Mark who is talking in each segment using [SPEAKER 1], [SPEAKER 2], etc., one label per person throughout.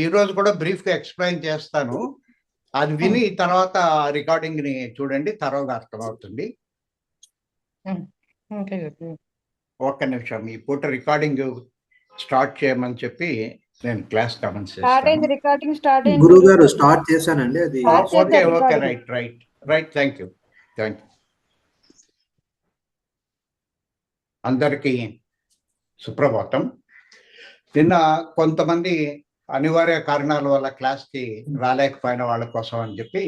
[SPEAKER 1] ఈ రోజు కూడా బ్రీఫ్ గా ఎక్స్ప్లెయిన్ చేస్తాను. అది విని తర్వాత రికార్డింగ్ ని చూడండి, తరోగా అర్థమవుతుంది. ఒక్క నిమిషం, ఈ పూట రికార్డింగ్ స్టార్ట్ చేయమని చెప్పి నేను క్లాస్ కమెంట్స్ చేస్తాను.
[SPEAKER 2] గురువు గారు స్టార్ట్ చేశానండి అది.
[SPEAKER 1] Okay okay, right right right, thank you. అందరికీ సుప్రభాతం. నిన్న కొంతమంది అనివార్య కారణాల వల్ల క్లాస్కి రాలేకపోయిన వాళ్ళ కోసం అని చెప్పి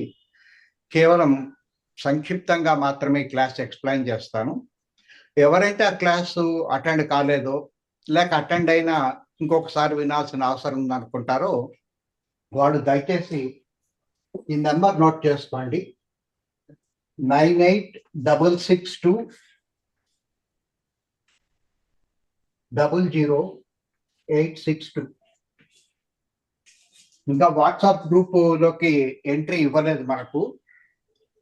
[SPEAKER 1] కేవలం సంక్షిప్తంగా మాత్రమే క్లాస్ ఎక్స్ప్లెయిన్ చేస్తాను. ఎవరైతే ఆ క్లాసు అటెండ్ కాలేదో లేక అటెండ్ అయినా ఇంకొకసారి వినాల్సిన అవసరం ఉందనుకుంటారో వాళ్ళు దయచేసి ఈ నెంబర్ నోట్ చేసుకోండి. 9866200862. ఇంకా వాట్సాప్ గ్రూప్ లోకి ఎంట్రీ ఇవ్వలేదు మనకు,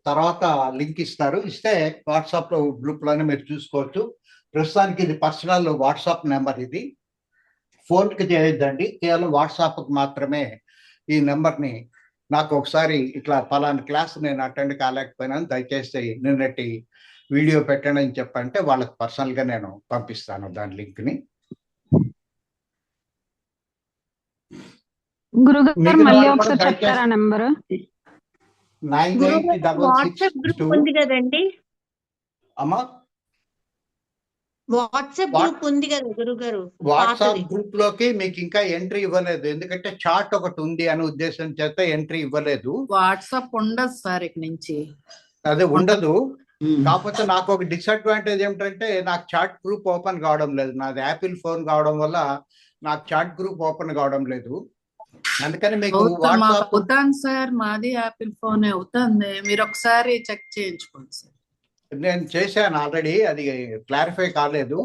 [SPEAKER 1] తర్వాత లింక్ ఇస్తారు, ఇస్తే వాట్సాప్ గ్రూప్ లోనే మీరు చూసుకోవచ్చు. ప్రస్తుతానికి ఇది పర్సనల్ వాట్సాప్ నెంబర్, ఇది ఫోన్కి చేయొద్దండి, కేవలం వాట్సాప్కి మాత్రమే ఈ నెంబర్ని నాకు ఒకసారి ఇట్లా పలానా క్లాస్ నేను అటెండ్ కాలేకపోయినాను, దయచేసి నిన్నటి వీడియో పెట్టండి అని చెప్పంటే వాళ్ళకి పర్సనల్గా నేను పంపిస్తాను దాని లింక్ని.
[SPEAKER 3] గురుగారు మళ్ళీ ఒకసారి చెప్తారా నంబర్?
[SPEAKER 1] 9866
[SPEAKER 4] ఉంది కదండి,
[SPEAKER 1] అమ్మా
[SPEAKER 4] వాట్సాప్ గ్రూప్ ఉంది కదా గురుగారు.
[SPEAKER 1] వాట్సాప్ గ్రూప్ లోకి మీకు ఇంకా ఎంట్రీ ఇవ్వలేదు, ఎందుకంటే చాట్ ఒకటి ఉంది అనే ఉద్దేశం చేత ఎంట్రీ ఇవ్వలేదు.
[SPEAKER 5] వాట్సాప్ ఉండదు సార్ ఇక నుంచి,
[SPEAKER 1] అదే ఉండదు. కాకపోతే నాకు ఒక డిసడ్వాంటేజ్ ఏమిటంటే నాకు చాట్ గ్రూప్ ఓపెన్ కావడం లేదు. నాది యాపిల్ ఫోన్ కావడం వల్ల నాకు చాట్ గ్రూప్ ఓపెన్ కావడం లేదు. అందుకని మీకు వాట్సాప్
[SPEAKER 5] అవుతాను సార్, మాది యాపిల్ ఫోన్ అవుతుంది, మీరు ఒకసారి చెక్ చేయించుకోండి సార్.
[SPEAKER 1] నేను చేశాను ఆల్రెడీ, అది క్లారిఫై కాలేదు.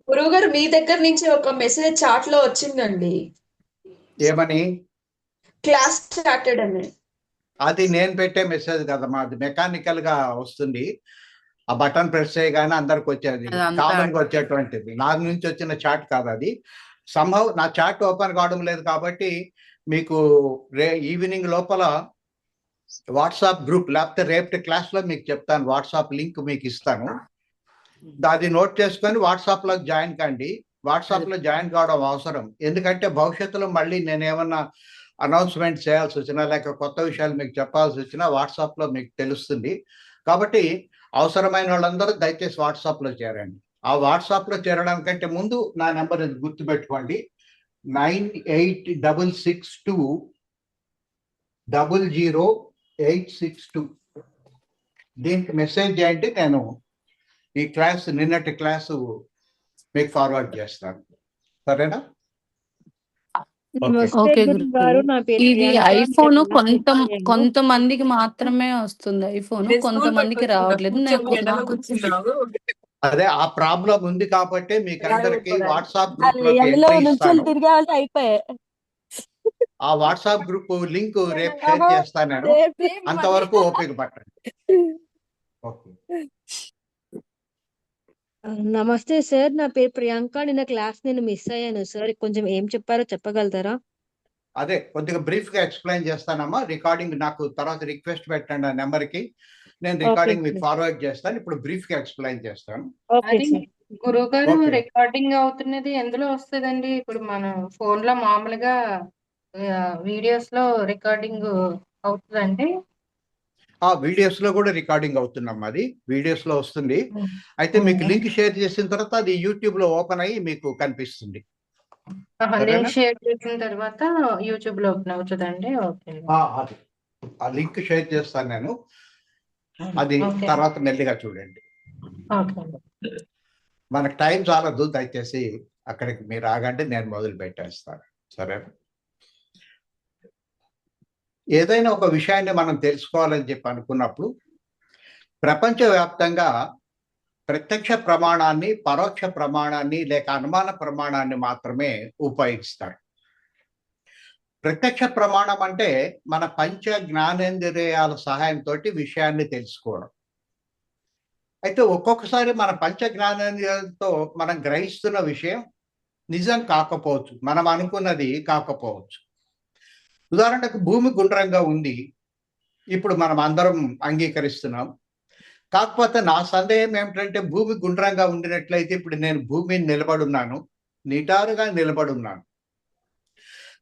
[SPEAKER 6] గురువు గారు మీ దగ్గర నుంచి ఒక మెసేజ్ చాట్ లో వచ్చిందండి,
[SPEAKER 1] ఏమని?
[SPEAKER 6] క్లాస్ స్టార్టెడ్ అని.
[SPEAKER 1] అది నేను పెట్టే మెసేజ్ కదమ్మా, అది మెకానికల్ గా వస్తుంది. ఆ బటన్ ప్రెస్ చేయగానే అందరికి వచ్చేది, కామన్ గా వచ్చేటువంటిది. నా నుంచి వచ్చిన చాట్ కాదు అది. సంభవ్ నా చాట్ ఓపెన్ కావడం లేదు కాబట్టి మీకు ఈవినింగ్ లోపల వాట్సాప్ గ్రూప్, లేకపోతే రేపటి క్లాస్ లో మీకు చెప్తాను, వాట్సాప్ లింక్ మీకు ఇస్తాను, అది నోట్ చేసుకొని వాట్సాప్ లో జాయిన్ కండి. వాట్సాప్ లో జాయిన్ కావడం అవసరం, ఎందుకంటే భవిష్యత్తులో మళ్ళీ నేనేమన్నా అనౌన్స్మెంట్ చేయాల్సి వచ్చినా లేక కొత్త విషయాలు మీకు చెప్పాల్సి వచ్చినా వాట్సాప్ లో మీకు తెలుస్తుంది. కాబట్టి అవసరమైన వాళ్ళందరూ దయచేసి వాట్సాప్ లో చేరండి. ఆ వాట్సాప్ లో చేరడానికంటే ముందు నా నెంబర్ గుర్తుపెట్టుకోండి, 9866200862. దీనికి మెసేజ్ చేయండి, నేను ఈ క్లాస్ నిన్నటి క్లాసు మీకు ఫార్వర్డ్ చేస్తాను, సరేనా?
[SPEAKER 3] ఇది ఐఫోన్ కొంతమందికి మాత్రమే వస్తుంది, ఐఫోన్ కొంతమందికి రావట్లేదు.
[SPEAKER 1] అదే ఆ ప్రాబ్లం ఉంది కాబట్టి మీకు అందరికి వాట్సాప్ గ్రూప్ ఆ వాట్సాప్ గ్రూప్ లింక్ రేపు షేర్ చేస్తాను నేను, అంతవరకు ఓపిక పట్టండి. ఓకే.
[SPEAKER 7] నమస్తే సార్, నా పేరు ప్రియాంక. నిన్న క్లాస్ నేను మిస్ అయ్యాను సార్, కొంచెం ఏం చెప్పారో చెప్పగలుగుతారా?
[SPEAKER 1] అదే కొద్దిగా బ్రీఫ్ గా ఎక్స్ప్లెయిన్ చేస్తానమ్మా. రికార్డింగ్ నాకు తర్వాత రిక్వెస్ట్ పెట్టండి ఆ నెంబర్ కి, నేను రికార్డింగ్ మీకు ఫార్వర్డ్ చేస్తాను. ఇప్పుడు బ్రీఫ్ గా ఎక్స్ప్లెయిన్ చేస్తాను.
[SPEAKER 8] గురువు గారు, రికార్డింగ్ అవుతున్నది ఎందులో వస్తుందండి? ఇప్పుడు మనం ఫోన్ లో మామూలుగా వీడియోస్ లో రికార్డింగ్ అవుతుందండి?
[SPEAKER 1] ఆ వీడియోస్ లో కూడా రికార్డింగ్ అవుతుందమ్మా, అది వీడియోస్ లో వస్తుంది. అయితే మీకు లింక్ షేర్ చేసిన తర్వాత అది యూట్యూబ్ లో ఓపెన్ అయ్యి మీకు కనిపిస్తుంది.
[SPEAKER 8] లింక్ షేర్ చేసిన తర్వాత యూట్యూబ్ లో ఓపెన్ అవుతుందండి? ఓకే,
[SPEAKER 1] ఆ లింక్ షేర్ చేస్తాను నేను, అది తర్వాత మెల్లిగా చూడండి. మనకు టైం చాలా దయచేసి అక్కడికి మీరు ఆగండి, నేను మొదలు పెట్టేస్తాను, సరేనా? ఏదైనా ఒక విషయాన్ని మనం తెలుసుకోవాలని చెప్పి అనుకున్నప్పుడు ప్రపంచవ్యాప్తంగా ప్రత్యక్ష ప్రమాణాన్ని, పరోక్ష ప్రమాణాన్ని లేక అనుమాన ప్రమాణాన్ని మాత్రమే ఉపయోగిస్తారు. ప్రత్యక్ష ప్రమాణం అంటే మన పంచ జ్ఞానేంద్రియాల సహాయంతో విషయాన్ని తెలుసుకోవడం. అయితే ఒక్కొక్కసారి మన పంచ జ్ఞానేంద్రియాలతో మనం గ్రహిస్తున్న విషయం నిజం కాకపోవచ్చు, మనం అనుకున్నది కాకపోవచ్చు. ఉదాహరణకు భూమి గుండ్రంగా ఉంది, ఇప్పుడు మనం అందరం అంగీకరిస్తున్నాం. కాకపోతే నా సందేహం ఏమిటంటే భూమి గుండ్రంగా ఉండినట్లయితే ఇప్పుడు నేను భూమిని నిలబడున్నాను, నిటారుగా నిలబడున్నాను.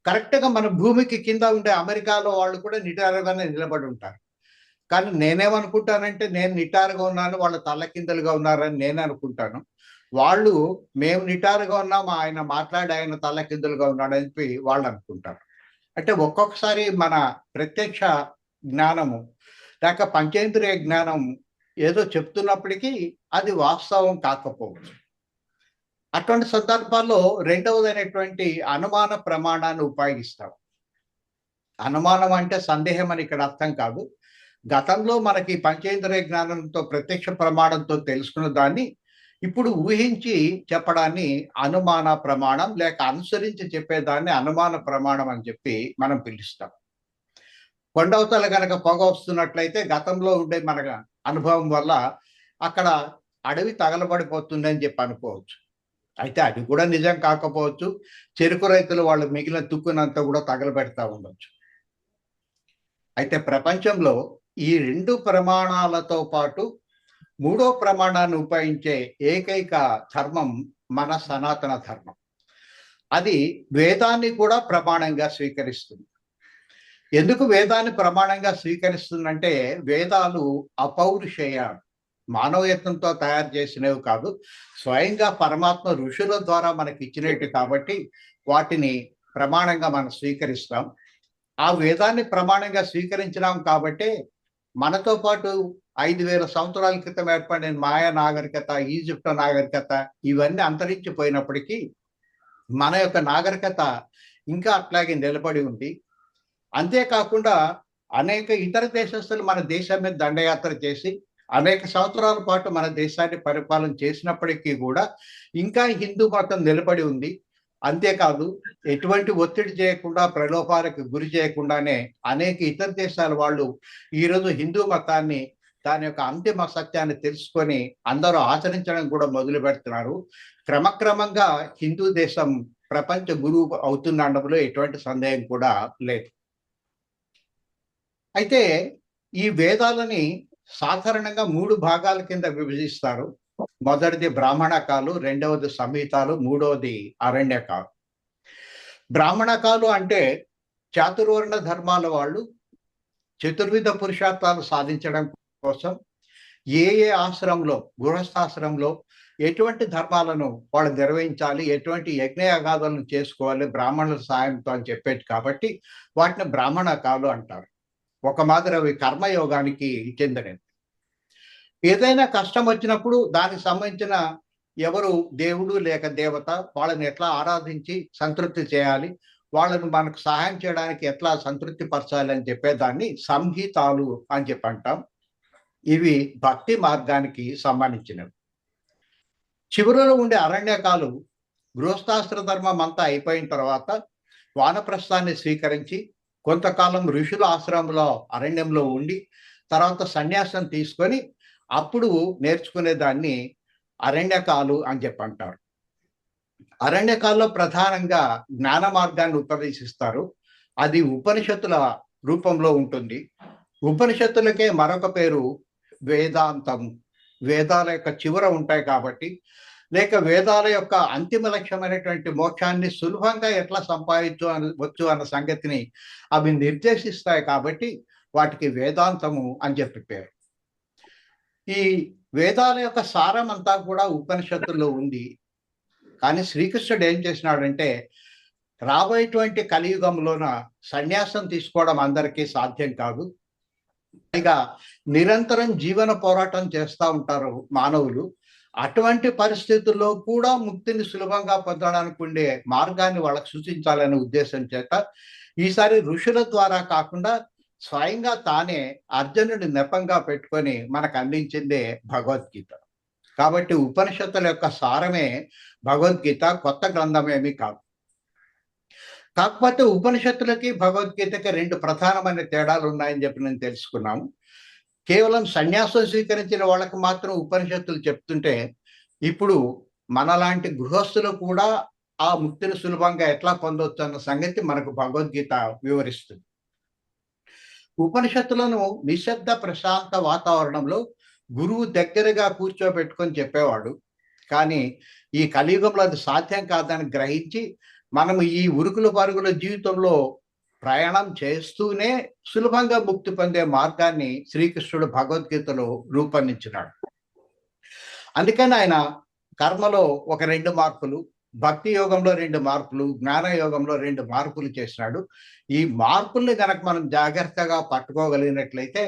[SPEAKER 1] కరెక్ట్గా మన భూమికి కింద ఉండే అమెరికాలో వాళ్ళు కూడా నిటారుగానే నిలబడి ఉంటారు. కానీ నేనేమనుకుంటానంటే నేను నిటారుగా ఉన్నాను, వాళ్ళు తలకిందలుగా ఉన్నారని నేను అనుకుంటాను. వాళ్ళు మేము నిటారుగా ఉన్నాం, ఆయన ఆయన తలకిందులుగా ఉన్నాడని చెప్పి వాళ్ళు అనుకుంటారు. అంటే ఒక్కొక్కసారి మన ప్రత్యక్ష జ్ఞానము లేక పంచేంద్రియ జ్ఞానం ఏదో చెప్తున్నప్పటికీ అది వాస్తవం కాకపోవచ్చు. అటువంటి సందర్భాల్లో రెండవదైనటువంటి అనుమాన ప్రమాణాన్ని ఉపయోగిస్తాం. అనుమానం అంటే సందేహం అని ఇక్కడ అర్థం కాదు. గతంలో మనకి పంచేంద్రియ జ్ఞానంతో ప్రత్యక్ష ప్రమాణంతో తెలుసుకున్న దాన్ని ఇప్పుడు ఊహించి చెప్పడాన్ని అనుమాన ప్రమాణం లేక అనుసరించి చెప్పేదాన్ని అనుమాన ప్రమాణం అని చెప్పి మనం పిలుస్తాం. కొండవతల కనుక పొగ వస్తున్నట్లయితే గతంలో ఉండే మన అనుభవం వల్ల అక్కడ అడవి తగలబడిపోతుందని చెప్పి అనుకోవచ్చు. అయితే అది కూడా నిజం కాకపోవచ్చు. చెరుకు రైతులు వాళ్ళు మిగిలిన తుక్కునంతా కూడా తగలబెడతా ఉండొచ్చు. అయితే ప్రపంచంలో ఈ రెండు ప్రమాణాలతో పాటు మూడో ప్రమాణాన్ని ఉపయోగించే ఏకైక ధర్మం మన సనాతన ధర్మం. అది వేదాన్ని కూడా ప్రమాణంగా స్వీకరిస్తుంది. ఎందుకు వేదాన్ని ప్రమాణంగా స్వీకరిస్తుందంటే వేదాలు అపౌరుషేయ, మానవయత్నంతో తయారు చేసినవి కాదు, స్వయంగా పరమాత్మ ఋషుల ద్వారా మనకి ఇచ్చినట్టు కాబట్టి వాటిని ప్రమాణంగా మనం స్వీకరిస్తాం. ఆ వేదాన్ని ప్రమాణంగా స్వీకరించినాం కాబట్టి మనతో పాటు 5,000 సంవత్సరాల క్రితం ఏర్పడిన మాయా నాగరికత, ఈజిప్ట్ నాగరికత ఇవన్నీ అంతరించిపోయినప్పటికీ మన యొక్క నాగరికత ఇంకా అట్లాగే నిలబడి ఉంది. అంతేకాకుండా అనేక ఇతర దేశస్తులు మన దేశం మీద దండయాత్ర చేసి అనేక సంవత్సరాల పాటు మన దేశాన్ని పరిపాలన చేసినప్పటికీ కూడా ఇంకా హిందూ మతం నిలబడి ఉంది. అంతేకాదు ఎటువంటి ఒత్తిడి చేయకుండా, ప్రలోభాలకు గురి చేయకుండానే అనేక ఇతర దేశాల వాళ్ళు ఈరోజు హిందూ మతాన్ని దాని యొక్క అంతిమ సత్యాన్ని తెలుసుకొని అందరూ ఆచరించడం కూడా మొదలు పెడుతున్నారు. క్రమక్రమంగా హిందూ దేశం ప్రపంచ గురువు అవుతుండడంలో ఎటువంటి సందేహం కూడా లేదు. అయితే ఈ వేదాలని సాధారణంగా 3 భాగాల కింద విభజిస్తారు. మొదటిది బ్రాహ్మణకాలు, రెండవది సంహితాలు, మూడవది అరణ్యకాలు. బ్రాహ్మణకాలు అంటే చాతుర్వర్ణ ధర్మాల వాళ్ళు చతుర్విధ పురుషార్థాలు సాధించడం కోసం ఏ ఆశ్రమంలో, గృహస్థాశ్రమంలో ఎటువంటి ధర్మాలను వాళ్ళు నిర్వహించాలి, ఎటువంటి యజ్ఞయాగాదులను చేసుకోవాలి బ్రాహ్మణుల సాయంతో అని చెప్పేది కాబట్టి వాటిని బ్రాహ్మణకాలు అంటారు. ఒక మాదిరి అవి కర్మయోగానికి చెందినవి. ఏదైనా కష్టం వచ్చినప్పుడు దానికి సంబంధించిన ఎవరు దేవుడు లేక దేవత వాళ్ళని ఎట్లా ఆరాధించి సంతృప్తి చేయాలి, వాళ్ళను మనకు సహాయం చేయడానికి ఎట్లా సంతృప్తి పరచాలి అని చెప్పేదాన్ని సంహితాలు అని చెప్పి అంటాం. ఇవి భక్తి మార్గానికి సంబంధించినవి. చివరిలో ఉండే అరణ్యకాలు గృహస్థాశ్ర ధర్మం అంతా అయిపోయిన తర్వాత వానప్రస్థాన్ని స్వీకరించి కొంతకాలం ఋషుల ఆశ్రమంలో అరణ్యంలో ఉండి తర్వాత సన్యాసం తీసుకొని అప్పుడు నేర్చుకునే దాన్ని అరణ్యకాలు అని చెప్పి అంటారు. అరణ్యకాల్లో ప్రధానంగా జ్ఞాన మార్గాన్ని ఉపదేశిస్తారు. అది ఉపనిషత్తుల రూపంలో ఉంటుంది. ఉపనిషత్తులకే మరొక పేరు వేదాంతం. వేదాల యొక్క చివర ఉంటాయి కాబట్టి, లేక వేదాల యొక్క అంతిమ లక్ష్యమైనటువంటి మోక్షాన్ని సులభంగా ఎట్లా సంపాదించవచ్చు అన్న సంగతిని అవి నిర్దేశిస్తాయి కాబట్టి వాటికి వేదాంతము అని చెప్పి పేరు. ఈ వేదాల యొక్క సారం అంతా కూడా ఉపనిషత్తుల్లో ఉంది. కానీ శ్రీకృష్ణుడు ఏం చేసినాడంటే రాబోయేటువంటి కలియుగంలోన సన్యాసం తీసుకోవడం అందరికీ సాధ్యం కాదు. పైగా నిరంతరం జీవన పోరాటం చేస్తూ ఉంటారు మానవులు. అటువంటి పరిస్థితుల్లో కూడా ముక్తిని సులభంగా పొందడానికి ఉండే మార్గాన్ని వాళ్ళకు సూచించాలనే ఉద్దేశం చేత ఈసారి ఋషుల ద్వారా కాకుండా స్వయంగా తానే అర్జునుడి నెపంగా పెట్టుకొని మనకు అందించిందే భగవద్గీత. కాబట్టి ఉపనిషత్తుల యొక్క సారమే భగవద్గీత, కొత్త గ్రంథమేమీ కాదు. కాకపోతే ఉపనిషత్తులకి భగవద్గీతకి 2 ప్రధానమైన తేడాలు ఉన్నాయని చెప్పి నేను తెలుసుకున్నాము. కేవలం సన్యాసం స్వీకరించిన వాళ్ళకి మాత్రం ఉపనిషత్తులు చెప్తుంటే ఇప్పుడు మనలాంటి గృహస్థులు కూడా ఆ ముక్తిని సులభంగా ఎట్లా పొందొచ్చు అన్న సంగతి మనకు భగవద్గీత వివరిస్తుంది. ఉపనిషత్తులను నిశ్శబ్ద ప్రశాంత వాతావరణంలో గురువు దగ్గరగా కూర్చోబెట్టుకొని చెప్పేవాడు. కానీ ఈ కలియుగంలో అది సాధ్యం కాదని గ్రహించి మనము ఈ ఉరుకుల పరుగుల జీవితంలో ప్రయాణం చేస్తూనే సులభంగా ముక్తి పొందే మార్గాన్ని శ్రీకృష్ణుడు భగవద్గీతలో రూపొందించినాడు. అందుకని ఆయన కర్మలో ఒక 2 మార్పులు, భక్తి యోగంలో 2 మార్పులు, జ్ఞాన యోగంలో 2 మార్పులు చేసినాడు. ఈ మార్పుల్ని కనుక మనం జాగ్రత్తగా పట్టుకోగలిగినట్లయితే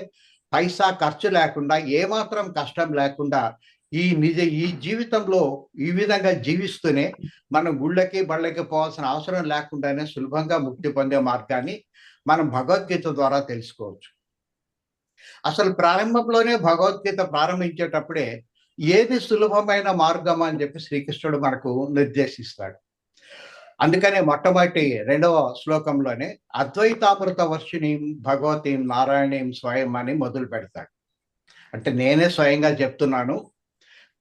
[SPEAKER 1] పైసా ఖర్చు లేకుండా, ఏమాత్రం కష్టం లేకుండా ఈ జీవితంలో ఈ విధంగా జీవిస్తూనే మనం గుళ్ళకి బళ్ళకి పోవాల్సిన అవసరం లేకుండానే సులభంగా ముక్తి పొందే మార్గాన్ని మనం భగవద్గీత ద్వారా తెలుసుకోవచ్చు. అసలు ప్రారంభంలోనే భగవద్గీత ప్రారంభించేటప్పుడే ఏది సులభమైన మార్గం అని చెప్పి శ్రీకృష్ణుడు మనకు నిర్దేశిస్తాడు. అందుకనే మొట్టమొదటి 2వ శ్లోకంలోనే అద్వైతామృత వర్షిణీం భగవతీం నారాయణీం స్వయం అని మొదలు పెడతాడు. అంటే నేనే స్వయంగా చెప్తున్నాను,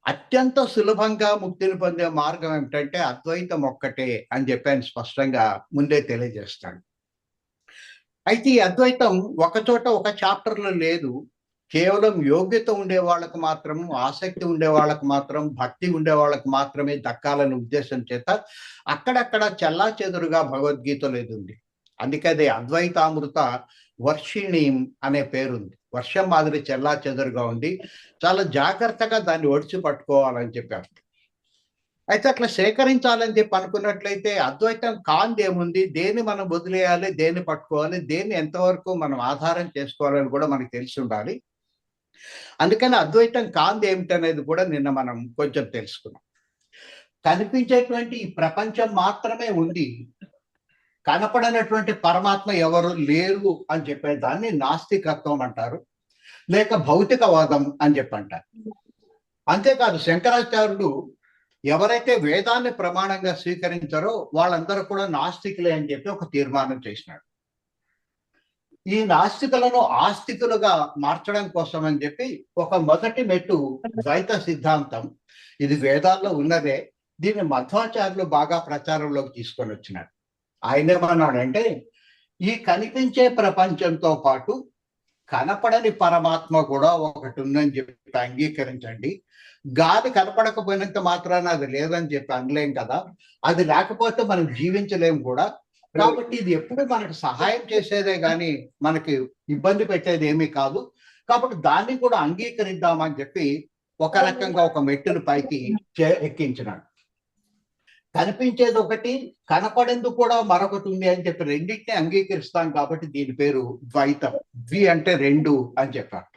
[SPEAKER 1] అత్యంత సులభంగా ముక్తిని పొందే మార్గం ఏమిటంటే అద్వైతం ఒక్కటే అని చెప్పి ఆయన స్పష్టంగా ముందే తెలియజేస్తాడు. అయితే ఈ అద్వైతం ఒక చోట ఒక చాప్టర్లో లేదు. కేవలం యోగ్యత ఉండే వాళ్ళకు మాత్రం, ఆసక్తి ఉండే వాళ్ళకు మాత్రం, భక్తి ఉండే వాళ్ళకు మాత్రమే దక్కాలనే ఉద్దేశం చేత అక్కడక్కడ చెల్లా చెదురుగా భగవద్గీతలో ఇది ఉంది. అందుకే అది అద్వైతామృత వర్షిణీం అనే పేరుంది. వర్షం మాదిరి చెల్లా చెదురుగా ఉంది. చాలా జాగ్రత్తగా దాన్ని ఒడిచి పట్టుకోవాలని చెప్పారు. అయితే అట్లా సేకరించాలని చెప్పి అనుకున్నట్లయితే అద్వైతం కాంతి ఏముంది, దేన్ని మనం వదిలేయాలి, దేన్ని పట్టుకోవాలి, దేన్ని ఎంతవరకు మనం ఆధారం చేసుకోవాలని కూడా మనకు తెలిసి ఉండాలి. అందుకని అద్వైతం కాంతి ఏమిటనేది కూడా నిన్న మనం కొంచెం తెలుసుకున్నాం. కనిపించేటువంటి ఈ ప్రపంచం మాత్రమే ఉంది, కనపడనటువంటి పరమాత్మ ఎవరు లేరు అని చెప్పేదాన్ని నాస్తికత్వం అంటారు, లేక భౌతికవాదం అని చెప్పి అంటారు. అంతేకాదు శంకరాచార్యుడు ఎవరైతే వేదాన్ని ప్రమాణంగా స్వీకరించారో వాళ్ళందరూ కూడా నాస్తికులే అని చెప్పి ఒక తీర్మానం చేసినాడు. ఈ నాస్తికులను ఆస్తికులుగా మార్చడం కోసం అని చెప్పి ఒక మొదటి మెట్టు ద్వైత సిద్ధాంతం. ఇది వేదాల్లో ఉన్నదే, దీన్ని మధ్వాచార్యులు బాగా ప్రచారంలోకి తీసుకొని వచ్చినారు. ఆయన ఏమన్నాడంటే ఈ కనిపించే ప్రపంచంతో పాటు కనపడని పరమాత్మ కూడా ఒకటి ఉందని చెప్పి అంగీకరించండి. గాలి కనపడకపోయినంత మాత్రాన అది లేదని చెప్పి అనలేం కదా, అది లేకపోతే మనం జీవించలేం కూడా. కాబట్టి ఇది ఎప్పుడు మనకు సహాయం చేసేదే కానీ మనకి ఇబ్బంది పెట్టేది ఏమీ కాదు. కాబట్టి దాన్ని కూడా అంగీకరిద్దామని చెప్పి ఒక రకంగా ఒక మెట్టును పైకి ఎక్కించినాడు. కనిపించేది ఒకటి, కనపడేందుకు కూడా మరొకటి ఉంది అని చెప్పి రెండింటిని అంగీకరిస్తాం. కాబట్టి దీని పేరు ద్వైతం. ద్వి అంటే 2 అని చెప్పారు.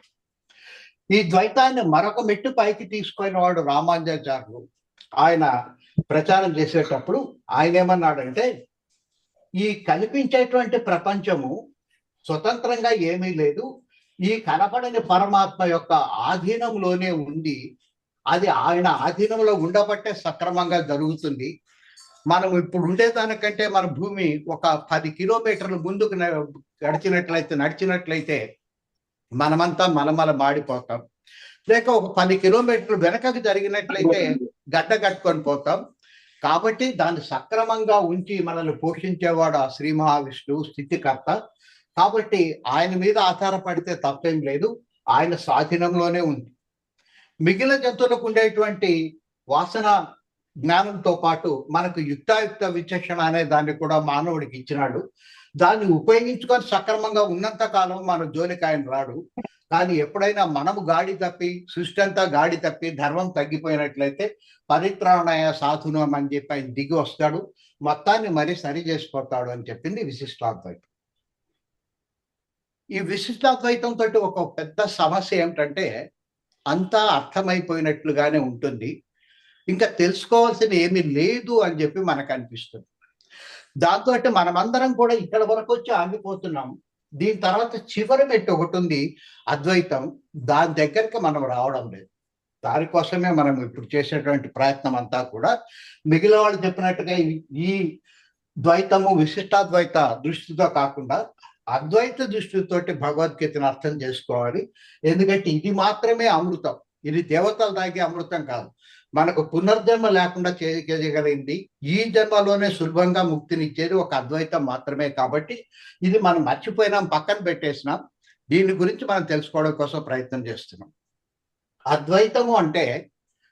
[SPEAKER 1] ఈ ద్వైతాన్ని మరొక మెట్టు పైకి తీసుకున్న వాడు రామానుజాచార్యులు. ఆయన ప్రచారం చేసేటప్పుడు ఆయన ఏమన్నాడంటే ఈ కనిపించేటువంటి ప్రపంచము స్వతంత్రంగా ఏమీ లేదు, ఈ కనపడని పరమాత్మ యొక్క ఆధీనంలోనే ఉంది. అది ఆయన ఆధీనంలో ఉండబట్టే సక్రమంగా జరుగుతుంది. మనం ఇప్పుడు ఉండేదానికంటే మన భూమి ఒక 10 కిలోమీటర్లు ముందుకు నడిచినట్లయితే మనమంతా మలమల మాడిపోతాం. లేక ఒక 10 కిలోమీటర్లు వెనకకు జరిగినట్లయితే గడ్డ కట్టుకొని పోతాం. కాబట్టి దాన్ని సక్రమంగా ఉంచి మనల్ని పోషించేవాడు ఆ శ్రీ మహావిష్ణువు స్థితికర్త. కాబట్టి ఆయన మీద ఆధారపడితే తప్పేం లేదు, ఆయన స్వాధీనంలోనే ఉంది. మిగిలిన జంతువులకు ఉండేటువంటి వాసన జ్ఞానంతో పాటు మనకు యుక్తాయుక్త విచక్షణ అనే దాన్ని కూడా మానవుడికి ఇచ్చినాడు. దాన్ని ఉపయోగించుకొని సక్రమంగా ఉన్నంత కాలం మన జోలికి ఆయన రాడు. కానీ ఎప్పుడైనా మనము గాడి తప్పి, సృష్టి అంతా గాడి తప్పి ధర్మం తగ్గిపోయినట్లయితే పరిత్రాణాయ సాధునం అని చెప్పి ఆయన దిగి వస్తాడు, మొత్తాన్ని మరీ సరి చేసిపోతాడు అని చెప్పింది విశిష్టాద్వైతం. ఈ విశిష్టాద్వైతం తోటి ఒక పెద్ద సమస్య ఏమిటంటే అంతా అర్థమైపోయినట్లుగానే ఉంటుంది, ఇంకా తెలుసుకోవాల్సిన ఏమీ లేదు అని చెప్పి మనకు అనిపిస్తుంది. దాంతో మనమందరం కూడా ఇక్కడ వరకు వచ్చి ఆగిపోతున్నాం. దీని తర్వాత చివరి మెట్టు ఒకటి ఉంది అద్వైతం, దాని దగ్గరికి మనం రావడం లేదు. దానికోసమే మనం ఇప్పుడు చేసేటువంటి ప్రయత్నం అంతా కూడా మిగిలిన వాళ్ళు చెప్పినట్టుగా ఈ ద్వైతము విశిష్టాద్వైత దృష్టితో కాకుండా అద్వైత దృష్టితోటి భగవద్గీతను అర్థం చేసుకోవాలి. ఎందుకంటే ఇది మాత్రమే అమృతం, ఇది దేవతలు తాగే అమృతం కాదు. మనకు పునర్జన్మ లేకుండా చేయగలిగింది, ఈ జన్మలోనే సులభంగా ముక్తినిచ్చేది ఒక అద్వైతం మాత్రమే. కాబట్టి ఇది మనం మర్చిపోయినాం, పక్కన పెట్టేసినాం. దీని గురించి మనం తెలుసుకోవడం కోసం ప్రయత్నం చేస్తున్నాం. అద్వైతము అంటే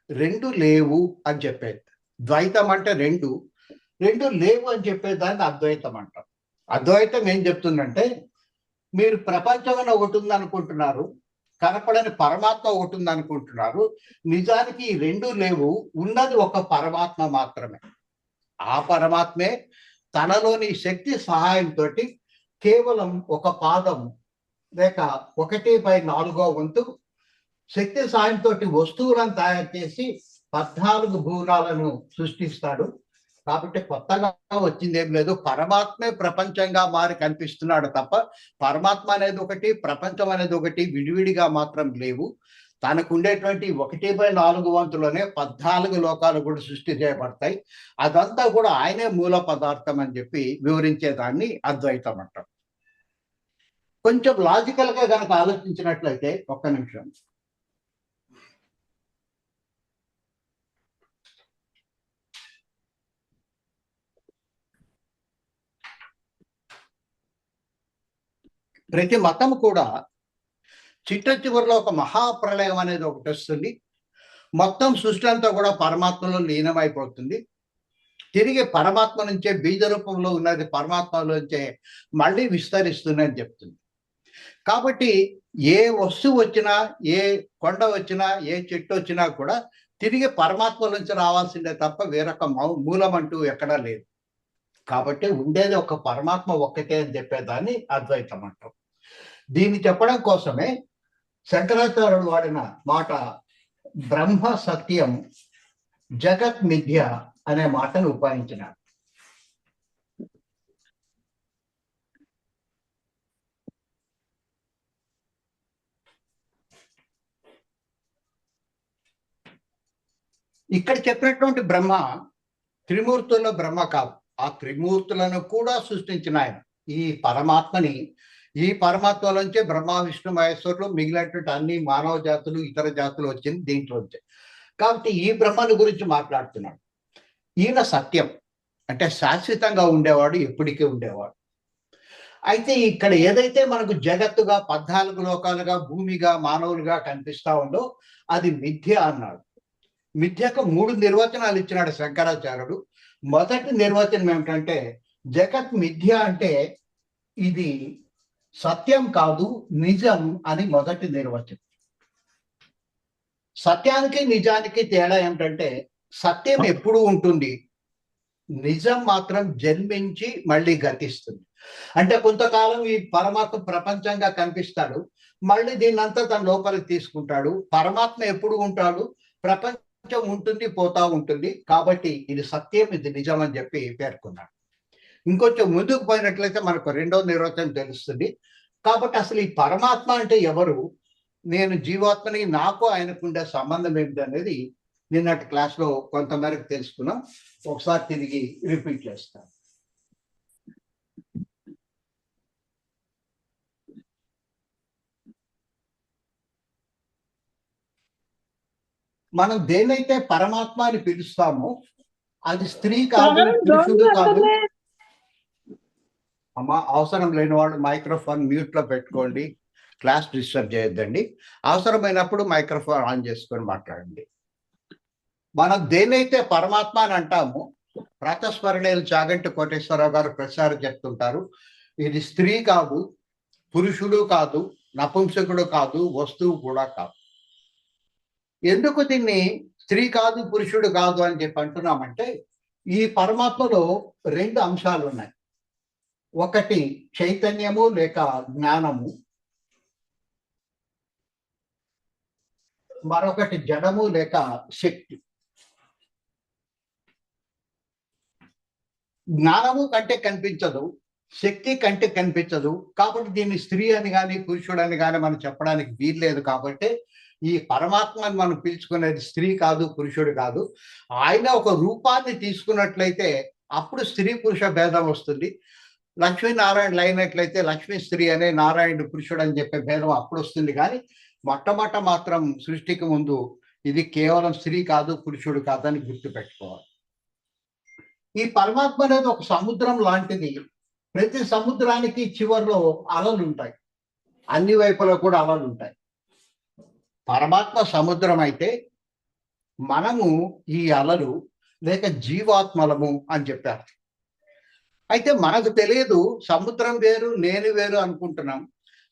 [SPEAKER 1] రెండు లేవు అని చెప్పేది. ద్వైతం అంటే రెండు లేవు అని చెప్పేదాన్ని అద్వైతం అంటాం. అద్వైతం ఏం చెప్తుందంటే, మీరు ప్రపంచం అని ఒకటి ఉంది అనుకుంటున్నారు, కనపడని పరమాత్మ ఒకటి ఉంది అనుకుంటున్నారు. నిజానికి ఈ రెండు లేవు, ఉన్నది ఒక పరమాత్మ మాత్రమే. ఆ పరమాత్మే తనలోని శక్తి సహాయంతో కేవలం ఒక పాదం లేక 1/4 వంతు శక్తి సహాయంతో వస్తువులను తయారు చేసి 14 భువనాలను సృష్టిస్తాడు. కాబట్టి కొత్తగా వచ్చింది ఏం లేదు. పరమాత్మే ప్రపంచంగా మారి కనిపిస్తున్నాడు తప్ప పరమాత్మ అనేది ఒకటి, ప్రపంచం అనేది ఒకటి విడివిడిగా మాత్రం లేవు. తనకు ఉండేటువంటి 1/4 వంతులోనే 14 లోకాలు కూడా సృష్టి చేయబడతాయి. అదంతా కూడా ఆయనే మూల పదార్థం అని చెప్పి వివరించేదాన్ని అద్వైతం అంటాం. కొంచెం లాజికల్ గా కనుక ఆలోచించినట్లయితే, ఒక్క నిమిషం, ప్రతి మతం కూడా చిట్ట చివరిలో ఒక మహాప్రళయం అనేది ఒకటి వస్తుంది. మొత్తం సృష్టి అంతా కూడా పరమాత్మలో లీనమైపోతుంది. తిరిగి పరమాత్మ నుంచే బీజ రూపంలో ఉన్నది పరమాత్మలోంచే మళ్ళీ విస్తరిస్తుందని చెప్తుంది. కాబట్టి ఏ వస్తువు వచ్చినా, ఏ కొండ వచ్చినా, ఏ చెట్టు వచ్చినా కూడా తిరిగి పరమాత్మ నుంచి రావాల్సిందే తప్ప వేరొక మూలం అంటూ ఎక్కడా లేదు. కాబట్టి ఉండేది ఒక పరమాత్మ ఒక్కటే అని చెప్పేదాన్ని అద్వైతం అంటాం. దీన్ని చెప్పడం కోసమే శంకరాచార్యుడు వాడిన మాట బ్రహ్మ సత్యం జగత్ మిథ్య అనే మాటను ఉపయోగించినాడు. ఇక్కడ చెప్పినటువంటి బ్రహ్మ త్రిమూర్తుల్లో బ్రహ్మ కాదు, ఆ త్రిమూర్తులను కూడా సృష్టించిన ఆయన. ఈ పరమాత్మని, ఈ పరమాత్మలోంచే బ్రహ్మ విష్ణు మహేశ్వరులు మిగిలినటువంటి అన్ని మానవ జాతులు ఇతర జాతులు వచ్చింది దీంట్లోంచే. కాబట్టి ఈ బ్రహ్మను గురించి మాట్లాడుతున్నాడు. ఈయన సత్యం అంటే శాశ్వతంగా ఉండేవాడు, ఎప్పటికీ ఉండేవాడు. అయితే ఇక్కడ ఏదైతే మనకు జగత్తుగా 14 లోకాలుగా భూమిగా మానవులుగా కనిపిస్తా ఉందో అది మిథ్య అన్నాడు. మిథ్యకు 3 నిర్వచనాలు ఇచ్చినాడు శంకరాచార్యుడు. మొదటి నిర్వచనం ఏమిటంటే, జగత్ మిథ్య అంటే ఇది సత్యం కాదు, నిజం అని మొదటి నిర్వచనం. సత్యానికి నిజానికి తేడా ఏమిటంటే, సత్యం ఎప్పుడు ఉంటుంది, నిజం మాత్రం జన్మించి మళ్ళీ గతిస్తుంది. అంటే కొంతకాలం ఈ పరమాత్మ ప్రపంచంగా కనిపిస్తాడు, మళ్ళీ దీన్నంతా తన లోపలికి తీసుకుంటాడు. పరమాత్మ ఎప్పుడు ఉంటాడు, ప్రపంచం ఉంటుంది, పోతా ఉంటుంది. కాబట్టి ఇది సత్యం, ఇది నిజం అని చెప్పి పేర్కొన్నాడు. ఇంకొంచెం ముందుకు పోయినట్లయితే మనకు రెండో నిర్వచనం తెలుస్తుంది. కాబట్టి అసలు ఈ పరమాత్మ అంటే ఎవరు, నేను జీవాత్మని, నాకు ఆయనకు ఉండే సంబంధం ఏమిటి అనేది నిన్నటి క్లాస్లో కొంతమేరకు తెలుసుకున్నాం. ఒకసారి తిరిగి రిపీట్ చేస్తాను. మనం దేనైతే పరమాత్మ అని పిలుస్తామో అది స్త్రీ కాదు, పురుషుడు కాదు. అమ్మా, అవసరం లేని వాళ్ళు మైక్రోఫోన్ మ్యూట్ లో పెట్టుకోండి, క్లాస్ డిస్టర్బ్ చేయొద్దండి. అవసరమైనప్పుడు మైక్రోఫోన్ ఆన్ చేసుకొని మాట్లాడండి. మనం దేనైతే పరమాత్మ అని అంటామో, ప్రాతస్మరణీయులు చాగంటి కోటేశ్వరరావు గారు ప్రసారం చెప్తుంటారు, ఇది స్త్రీ కాదు, పురుషుడు కాదు, నపుంసకుడు కాదు, వస్తువు కూడా కాదు. ఎందుకు దీన్ని స్త్రీ కాదు పురుషుడు కాదు అని చెప్పి అంటున్నామంటే, ఈ పరమాత్మలో 2 అంశాలు ఉన్నాయి. ఒకటి చైతన్యము లేక జ్ఞానము, మరొకటి జడము లేక శక్తి. జ్ఞానము కంటే కనిపించదు, శక్తి కంటే కనిపించదు. కాబట్టి దీన్ని స్త్రీ అని కానీ పురుషుడు అని కానీ మనం చెప్పడానికి వీల్లేదు. కాబట్టి ఈ పరమాత్మని మనం పిలుచుకునేది స్త్రీ కాదు, పురుషుడు కాదు. ఆయన ఒక రూపాన్ని తీసుకున్నట్లయితే అప్పుడు స్త్రీ పురుష భేదం వస్తుంది. లక్ష్మీనారాయణులు అయినట్లయితే లక్ష్మీ స్త్రీ అనే, నారాయణుడు పురుషుడు అని చెప్పే భేదం అప్పుడు వస్తుంది. కానీ మొట్టమొదట మాత్రం సృష్టికి ముందు ఇది కేవలం స్త్రీ కాదు, పురుషుడు కాదు అని గుర్తుపెట్టుకోవాలి. ఈ పరమాత్మ అనేది ఒక సముద్రం లాంటిది. ప్రతి సముద్రానికి చివరిలో అలలు ఉంటాయి, అన్ని వైపులో కూడా అలలు ఉంటాయి. పరమాత్మ సముద్రం అయితే మనము ఈ అలలు లేక జీవాత్మలము అని చెప్పారు. అయితే మనకు తెలియదు, సముద్రం వేరు నేను వేరు అనుకుంటున్నాం.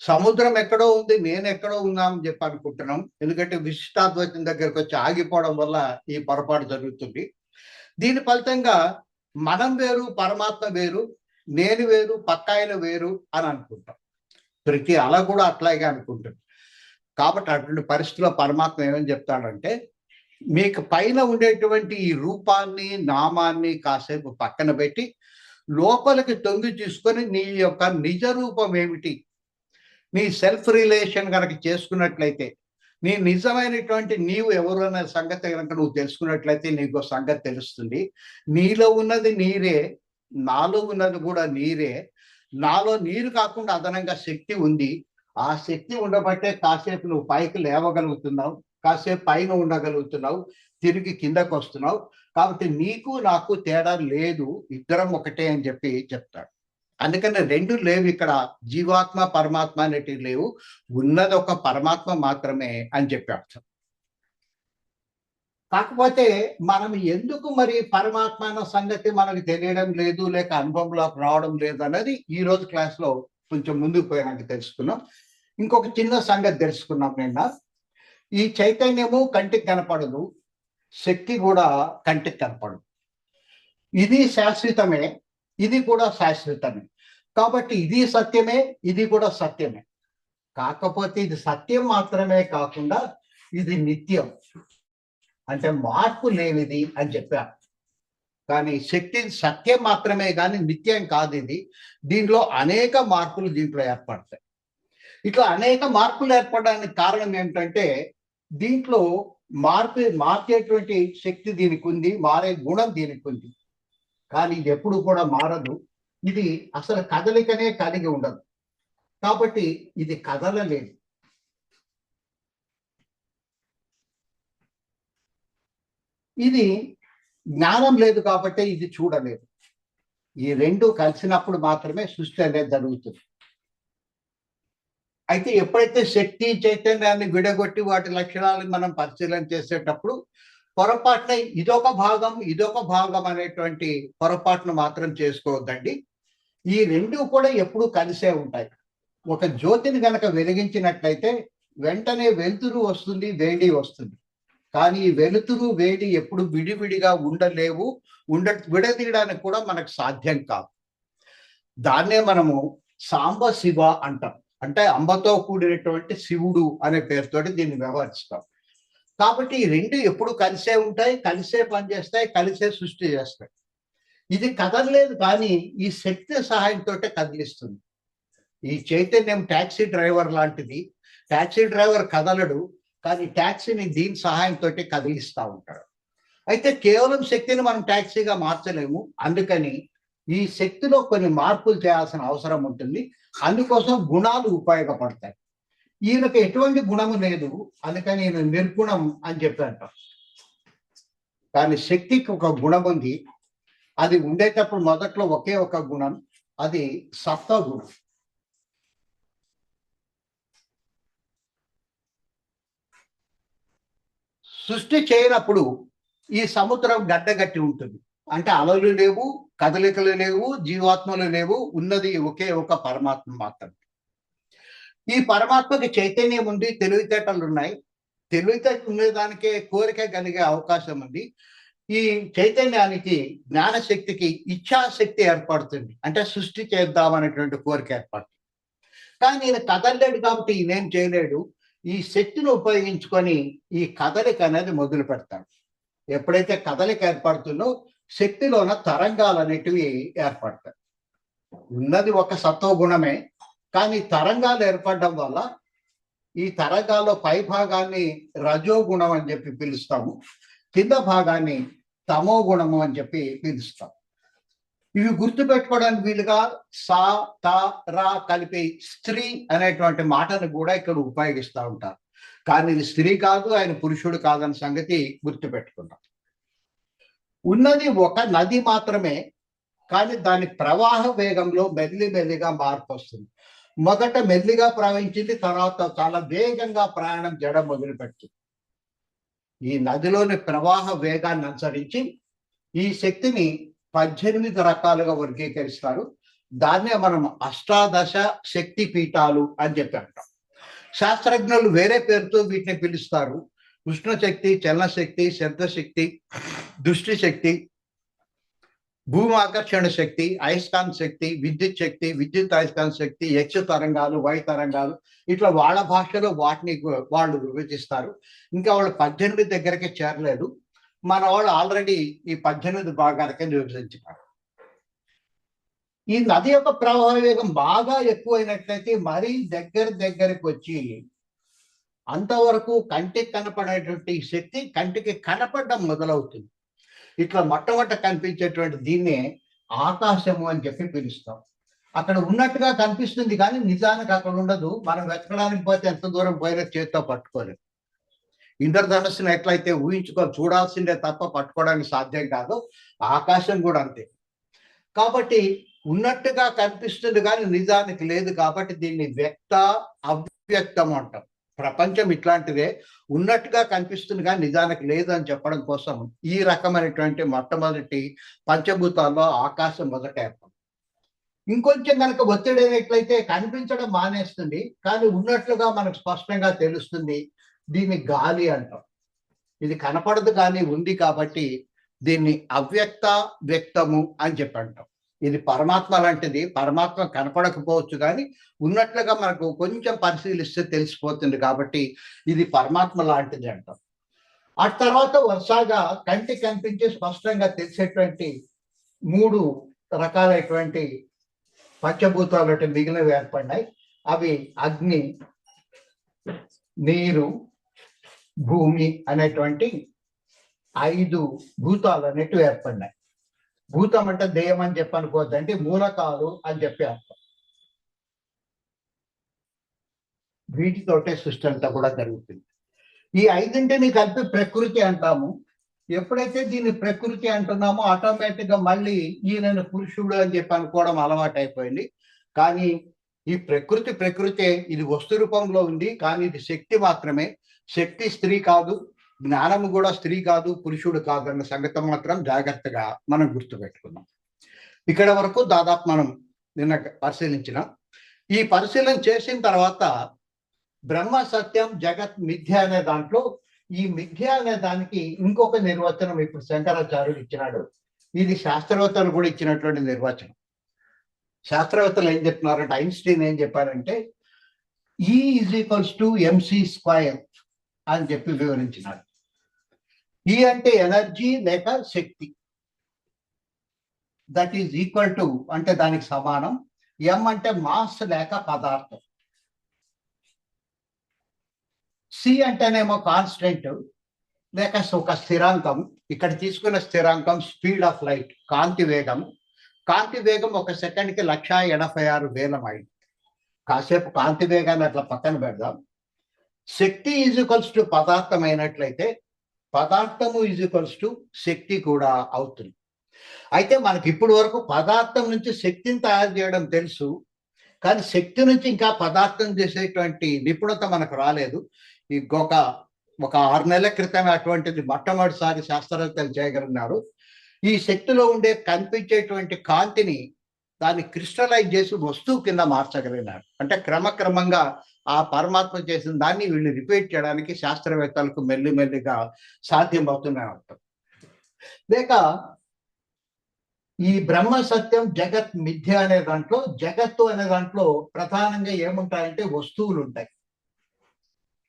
[SPEAKER 1] సముద్రం ఎక్కడో ఉంది, నేను ఎక్కడో ఉన్నామని చెప్పి అనుకుంటున్నాం. ఎందుకంటే విశిష్టాద్వైతం దగ్గరకు వచ్చి ఆగిపోవడం వల్ల ఈ పొరపాటు జరుగుతుంది. దీని ఫలితంగా మనం వేరు, పరమాత్మ వేరు, నేను వేరు, పక్కాయన వేరు అని అనుకుంటాం. ప్రతి అల కూడా అట్లాగే అనుకుంటుంది. కాబట్టి అటువంటి పరిస్థితిలో పరమాత్మ ఏమని చెప్తాడంటే, మీకు పైన ఉండేటువంటి ఈ రూపాన్ని, నామాన్ని కాసేపు పక్కన పెట్టి లోపలికి తొంగి చూసుకొని నీ యొక్క నిజ రూపం ఏమిటి, నీ సెల్ఫ్ రిలేషన్ కనుక చేసుకున్నట్లయితే, నీ నిజమైనటువంటి నీవు ఎవరు అనే సంగతి కనుక నువ్వు తెలుసుకున్నట్లయితే నీకు సంగతి తెలుస్తుంది. నీలో ఉన్నది నీరే, నాలో ఉన్నది కూడా నీరే. నాలో నీరు కాకుండా అదనంగా శక్తి ఉంది. ఆ శక్తి ఉండబట్టే కాసేపు నువ్వు పైకి లేవగలుగుతున్నావు, కాసేపు పైన ఉండగలుగుతున్నావు, తిరిగి కిందకు వస్తున్నావు. కాబట్టి నీకు నాకు తేడా లేదు, ఇద్దరం ఒకటే అని చెప్పి చెప్తాడు. అందుకని రెండు లేవు ఇక్కడ, జీవాత్మ పరమాత్మ అనేటివి లేవు, ఉన్నది ఒక పరమాత్మ మాత్రమే అని చెప్పి అర్థం. కాకపోతే మనం ఎందుకు మరి పరమాత్మ అన్న సంగతి మనకు తెలియడం లేదు, లేక అనుభవంలోకి రావడం లేదు అన్నది ఈ రోజు క్లాస్లో కొంచెం ముందుకు పోయినాక తెలుసుకున్నాం. ఇంకొక చిన్న సంగతి తెలుసుకున్నాం నిన్న. ఈ చైతన్యము కంటికి కనపడదు, శక్తి కూడా కంటికి కనపడదు. ఇది శాశ్వతమే, ఇది కూడా శాశ్వతమే. కాబట్టి ఇది సత్యమే, ఇది కూడా సత్యమే. కాకపోతే ఇది సత్యం మాత్రమే కాకుండా ఇది నిత్యం, అంటే మార్పు లేనిది అని చెప్పారు. కానీ శక్తి సత్యం మాత్రమే కానీ నిత్యం కాదు ఇది. దీనిలో అనేక మార్పులు దీంట్లో ఏర్పడతాయి. ఇట్లా అనేక మార్పులు ఏర్పడడానికి కారణం ఏమిటంటే, దీంట్లో మార్చేటువంటి శక్తి దీనికి ఉంది, మారే గుణం దీనికి ఉంది. కానీ ఇది ఎప్పుడు కూడా మారదు. ఇది అసలు కదలికనే కలిగి ఉండదు. కాబట్టి ఇది కదలలేదు. ఇది జ్ఞానం లేదు కాబట్టి ఇది చూడలేదు. ఈ రెండు కలిసినప్పుడు మాత్రమే సృష్టి అనేది జరుగుతుంది. అయితే ఎప్పుడైతే శక్తి చైతన్యాన్ని విడగొట్టి వాటి లక్షణాలను మనం పరిశీలన చేసేటప్పుడు పొరపాటున ఇదొక భాగం అనేటువంటి పొరపాటును మాత్రం చేసుకోవద్దండి. ఈ రెండు కూడా ఎప్పుడు కలిసే ఉంటాయి. ఒక జ్యోతిని గనక వెలిగించినట్లయితే వెంటనే వెలుతురు వస్తుంది, వేడి వస్తుంది. కానీ ఈ వెలుతురు వేడి ఎప్పుడు విడివిడిగా ఉండలేవు, విడదీయడానికి కూడా మనకు సాధ్యం కాదు. దాన్నే మనము సాంబ శివ అంటాం. అంటే అంబతో కూడినటువంటి శివుడు అనే పేరుతోటి దీన్ని వ్యవహరిస్తాం. కాబట్టి ఈ రెండు ఎప్పుడు కలిసే ఉంటాయి, కలిసే పనిచేస్తాయి, కలిసే సృష్టి చేస్తాయి. ఇది కదలలేదు కానీ ఈ శక్తి సహాయంతో కదిలిస్తుంది. ఈ చైతన్యం ట్యాక్సీ డ్రైవర్ లాంటిది. ట్యాక్సీ డ్రైవర్ కదలడు, కానీ ట్యాక్సీని దీని సహాయంతో కదిలిస్తూ ఉంటాడు. అయితే కేవలం శక్తిని మనం ట్యాక్సీగా మార్చలేము. అందుకని ఈ శక్తిలో కొన్ని మార్పులు చేయాల్సిన అవసరం ఉంటుంది. అందుకోసం గుణాలు ఉపయోగపడతాయి. ఈయనకు ఎటువంటి గుణము లేదు, అందుకని ఈయన నిర్గుణం అని చెప్పారంట. కానీ శక్తికి ఒక గుణం ఉంది. అది ఉండేటప్పుడు మొదట్లో ఒకే ఒక గుణం, అది సత్వగుణం. సృష్టి చేయనప్పుడు ఈ సముద్రం గడ్డగట్టి ఉంటుంది. అంటే అలలు లేవు, కదలికలు లేవు, జీవాత్మలు లేవు, ఉన్నది ఒకే ఒక పరమాత్మ మాత్రమే. ఈ పరమాత్మకి చైతన్యం ఉంది, తెలివితేటలు ఉన్నాయి. తెలివితేటలు ఉండేదానికే కోరిక కలిగే అవకాశం ఉంది. ఈ చైతన్యానికి జ్ఞానశక్తికి ఇచ్ఛాశక్తి ఏర్పడుతుంది. అంటే సృష్టి చేద్దామనేటువంటి కోరిక ఏర్పడుతుంది. కానీ ఈయన కదలలేడు కాబట్టి ఈయనేం చేయలేడు. ఈ శక్తిని ఉపయోగించుకొని ఈ కదలిక అనేది మొదలు పెడతాడు. ఎప్పుడైతే కదలిక ఏర్పడుతుందో శక్తిలోన తరంగాలు అనేటివి ఏర్పడతాయి. ఉన్నది ఒక సత్వగుణమే, కానీ తరంగాలు ఏర్పడడం వల్ల ఈ తరంగాల్లో పై భాగాన్ని రజోగుణం అని చెప్పి పిలుస్తాము, కింద భాగాన్ని తమో గుణము అని చెప్పి పిలుస్తాం. ఇవి గుర్తుపెట్టుకోవడానికి వీలుగా సా త రా కలిపి స్త్రీ అనేటువంటి మాటను కూడా ఇక్కడ ఉపయోగిస్తూ ఉంటారు. కానీ ఇది స్త్రీ కాదు, ఆయన పురుషుడు కాదన్న సంగతి గుర్తుపెట్టుకున్నాం. ఉన్నది ఒక నది మాత్రమే, కానీ దాని ప్రవాహ వేగంలో మెల్లిగా మార్పు వస్తుంది. మొదట మెల్లిగా ప్రవహించింది, తర్వాత చాలా వేగంగా ప్రయాణం చేయడం మొదలుపెడుతుంది. ఈ నదిలోని ప్రవాహ వేగాన్ని అనుసరించి ఈ శక్తిని 18 రకాలుగా వర్గీకరిస్తారు. దాన్నే మనం అష్టాదశ శక్తి పీఠాలు అని చెప్పి అంటాం. శాస్త్రజ్ఞులు వేరే పేరుతో వీటిని పిలుస్తారు. ఉష్ణశక్తి, చలనశక్తి, శబ్దశక్తి, దృష్టి శక్తి, భూమాకర్షణ శక్తి, అయస్కాంత శక్తి, విద్యుత్ శక్తి, విద్యుత్ అయస్కాంత శక్తి, యక్ష తరంగాలు, వాయు తరంగాలు, ఇట్లా వాళ్ళ భాషలో వాటిని వాళ్ళు విభజిస్తారు. ఇంకా వాళ్ళు 18 దగ్గరికి చేరలేదు. మన వాళ్ళు ఆల్రెడీ ఈ 18 భాగాలకే విభజించారు. ఈ నది యొక్క ప్రవాహ వేగం బాగా ఎక్కువైనట్లయితే మరీ దగ్గరికి వచ్చి అంతవరకు కంటికి కనపడేటువంటి శక్తి కంటికి కనపడడం మొదలవుతుంది. ఇట్లా మొట్టమొదట కనిపించేటువంటి దీన్నే ఆకాశము అని చెప్పి పిలుస్తాం. అక్కడ ఉన్నట్టుగా కనిపిస్తుంది కానీ నిజానికి అక్కడ ఉండదు. మనం వెతకడానికి పోతే ఎంత దూరం పోయినా చేత్తో పట్టుకోలేదు. ఇంద్రధనుస్సును ఎట్లయితే చూడాల్సిందే తప్ప పట్టుకోవడానికి సాధ్యం కాదు, ఆకాశం కూడా అంతే. కాబట్టి ఉన్నట్టుగా కనిపిస్తుంది కానీ నిజానికి లేదు. కాబట్టి దీన్ని వ్యక్త అవ్యక్తం అంటాం. ప్రపంచం ఇట్లాంటిదే, ఉన్నట్టుగా కనిపిస్తుంది కానీ నిజానికి లేదు అని చెప్పడం కోసం ఈ రకమైనటువంటి మొట్టమొదటి పంచభూతాల్లో ఆకాశం మొదట ఏర్పడింది. ఇంకొంచెం కనుక ఒత్తిడి అయినట్లయితే కనిపించడం మానేస్తుంది, కానీ ఉన్నట్లుగా మనకు స్పష్టంగా తెలుస్తుంది. దీన్ని గాలి అంటాం. ఇది కనపడదు కానీ ఉంది, కాబట్టి దీన్ని అవ్యక్త వ్యక్తము అని చెప్పి అంటాం. ఇది పరమాత్మ లాంటిది. పరమాత్మ కనపడకపోవచ్చు కానీ ఉన్నట్లుగా మనకు కొంచెం పరిశీలిస్తే తెలిసిపోతుంది, కాబట్టి ఇది పరమాత్మ లాంటిది అంటాం. ఆ తర్వాత వరుసగా కంటికి కనిపించి స్పష్టంగా తెలిసేటువంటి 3 రకాలైనటువంటి పంచభూతాలు మిగిలినవి ఏర్పడినాయి. అవి అగ్ని, నీరు, భూమి అనేటువంటి 5 భూతాలు అనేటివి ఏర్పడినాయి. భూతం అంటే దేయం అని చెప్పి అనుకోవద్దంటే మూలకాలు అని చెప్పి అర్థం. వీటితోటే సృష్టి అంతా కూడా జరుగుతుంది. ఈ 5ంటిని కలిపి ప్రకృతి అంటాము. ఎప్పుడైతే దీన్ని ప్రకృతి అంటున్నామో ఆటోమేటిక్ గా మళ్ళీ ఈయనను పురుషుడు అని చెప్పి అనుకోవడం అలవాటు అయిపోయింది. కానీ ఈ ప్రకృతే, ఇది వస్తు రూపంలో ఉంది, కానీ ఇది శక్తి మాత్రమే. శక్తి స్త్రీ కాదు, జ్ఞానము కూడా స్త్రీ కాదు, పురుషుడు కాదు అన్న సంగతి మాత్రం జాగ్రత్తగా మనం గుర్తుపెట్టుకున్నాం. ఇక్కడ వరకు దాదాపు మనం నిన్న పరిశీలించినాం. ఈ పరిశీలన చేసిన తర్వాత బ్రహ్మ సత్యం జగత్ మిథ్య అనే దాంట్లో ఈ మిథ్య అనే దానికి ఇంకొక నిర్వచనం ఇప్పుడు శంకరాచార్యుడు ఇచ్చినాడు. ఇది శాస్త్రవేత్తలు కూడా ఇచ్చినటువంటి నిర్వచనం. శాస్త్రవేత్తలు ఏం చెప్తున్నారంటే, ఐన్స్టీన్ ఏం చెప్పారంటే E = mc² అని చెప్పి వివరించినాడు. ఈ అంటే ఎనర్జీ లేక శక్తి, దట్ ఈజ్ ఈక్వల్ టు అంటే దానికి సమానం. ఎం అంటే మాస్ లేక పదార్థం. సి అంటేనేమో కాన్స్టెంట్ లేక ఒక స్థిరాంకం. ఇక్కడ తీసుకున్న స్థిరాంకం స్పీడ్ ఆఫ్ లైట్, కాంతి వేగం. కాంతి వేగం 1 సెకండ్కి 1,86,000 మైళ్ళు. కాసేపు కాంతి వేగాన్ని అట్లా పక్కన పెడదాం. శక్తి = పదార్థం అయినట్లయితే పదార్థము = శక్తి కూడా అవుతుంది. అయితే మనకి ఇప్పుడు వరకు పదార్థం నుంచి శక్తిని తయారు చేయడం తెలుసు, కానీ శక్తి నుంచి ఇంకా పదార్థం చేసేటువంటి నిపుణత మనకు రాలేదు. ఒక 6 నెలల క్రితమే అటువంటిది మొట్టమొదటిసారి శాస్త్రవేత్తలు చేయగలిగినారు. ఈ శక్తిలో ఉండే కనిపించేటువంటి కాంతిని దాన్ని క్రిస్టలైజ్ చేసి వస్తువు కింద మార్చగలిగినారు. అంటే క్రమక్రమంగా ఆ పరమాత్మ చేసిన దాన్ని వీళ్ళు రిపీట్ చేయడానికి శాస్త్రవేత్తలకు మెల్లిగా సాధ్యం అవుతున్నాయి అర్థం. లేక ఈ బ్రహ్మ సత్యం జగత్ మిథ్య అనే దాంట్లో, జగత్తు అనే దాంట్లో ప్రధానంగా ఏముంటాయంటే వస్తువులు ఉంటాయి.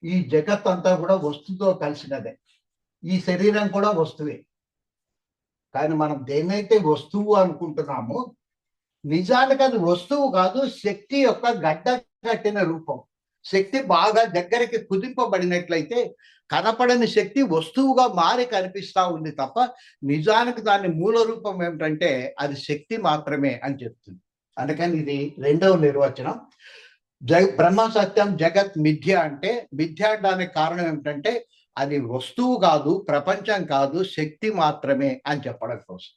[SPEAKER 1] ఈ జగత్ అంతా కూడా వస్తువుతో కలిసినదే. ఈ శరీరం కూడా వస్తువే. కానీ మనం దేన్నైతే వస్తువు అనుకుంటున్నామో నిజానికి అది వస్తువు కాదు, శక్తి యొక్క గడ్డ కట్టిన రూపం. శక్తి బాగా దగ్గరికి కుదింపబడినట్లయితే కనపడని శక్తి వస్తువుగా మారి కనిపిస్తా ఉంది తప్ప నిజానికి దాని మూల రూపం ఏమిటంటే అది శక్తి మాత్రమే అని చెప్తుంది. అందుకని ఇది 2వ నిర్వచనం. బ్రహ్మ సత్యం జగత్ మిథ్య అంటే, మిథ్య అనడానికి కారణం ఏమిటంటే అది వస్తువు కాదు, ప్రపంచం కాదు, శక్తి మాత్రమే అని చెప్పడం కోసం.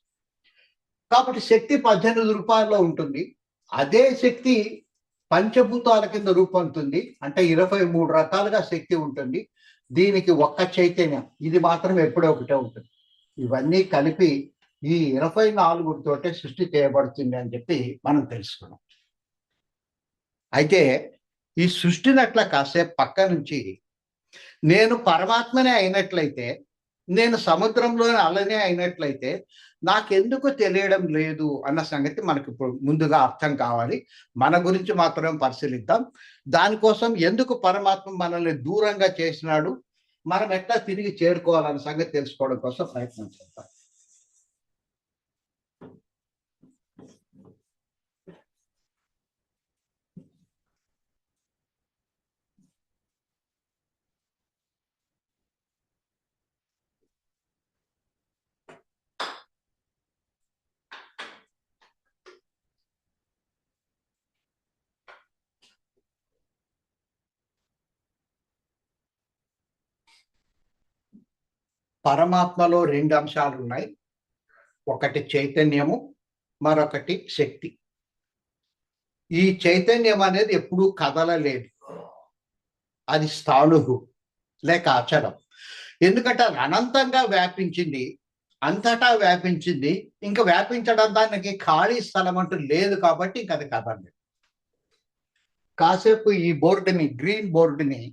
[SPEAKER 1] కాబట్టి శక్తి 18 రూపాయల్లో ఉంటుంది. అదే శక్తి పంచభూతాల కింద రూపొందుతుంది. అంటే 23 రకాలుగా శక్తి ఉంటుంది. దీనికి ఒక్క చైతన్యం, ఇది మాత్రం ఎప్పుడో ఒకటే ఉంటుంది. ఇవన్నీ కలిపి ఈ 24 తోటే సృష్టి చేయబడుతుంది అని చెప్పి మనం తెలుసుకున్నాం. అయితే ఈ సృష్టిని అట్లా కాసేపు పక్క నుంచి, నేను పరమాత్మనే అయినట్లయితే, నేను సముద్రంలోని అలనే అయినట్లయితే నాకెందుకు తెలియడం లేదు అన్న సంగతి మనకు ఇప్పుడు ముందుగా అర్థం కావాలి. మన గురించి మాత్రం పరిశీలిద్దాం. దానికోసం ఎందుకు పరమాత్మ మనల్ని దూరంగా చేసినాడు, మనం ఎట్లా తిరిగి చేరుకోవాలన్న సంగతి తెలుసుకోవడం కోసం ప్రయత్నం చేద్దాం. పరమాత్మలో 2 అంశాలు ఉన్నాయి. ఒకటి చైతన్యము, మరొకటి శక్తి. ఈ చైతన్యం అనేది ఎప్పుడూ కదలలేదు, అది స్థాణువు లేక అచలం. ఎందుకంటే అది అనంతంగా వ్యాపించింది, అంతటా వ్యాపించింది. ఇంకా వ్యాపించడం దానికి ఖాళీ స్థలం అంటూ లేదు కాబట్టి ఇంక అది కదలలేదు. కాసేపు ఈ బోర్డుని, గ్రీన్ బోర్డుని,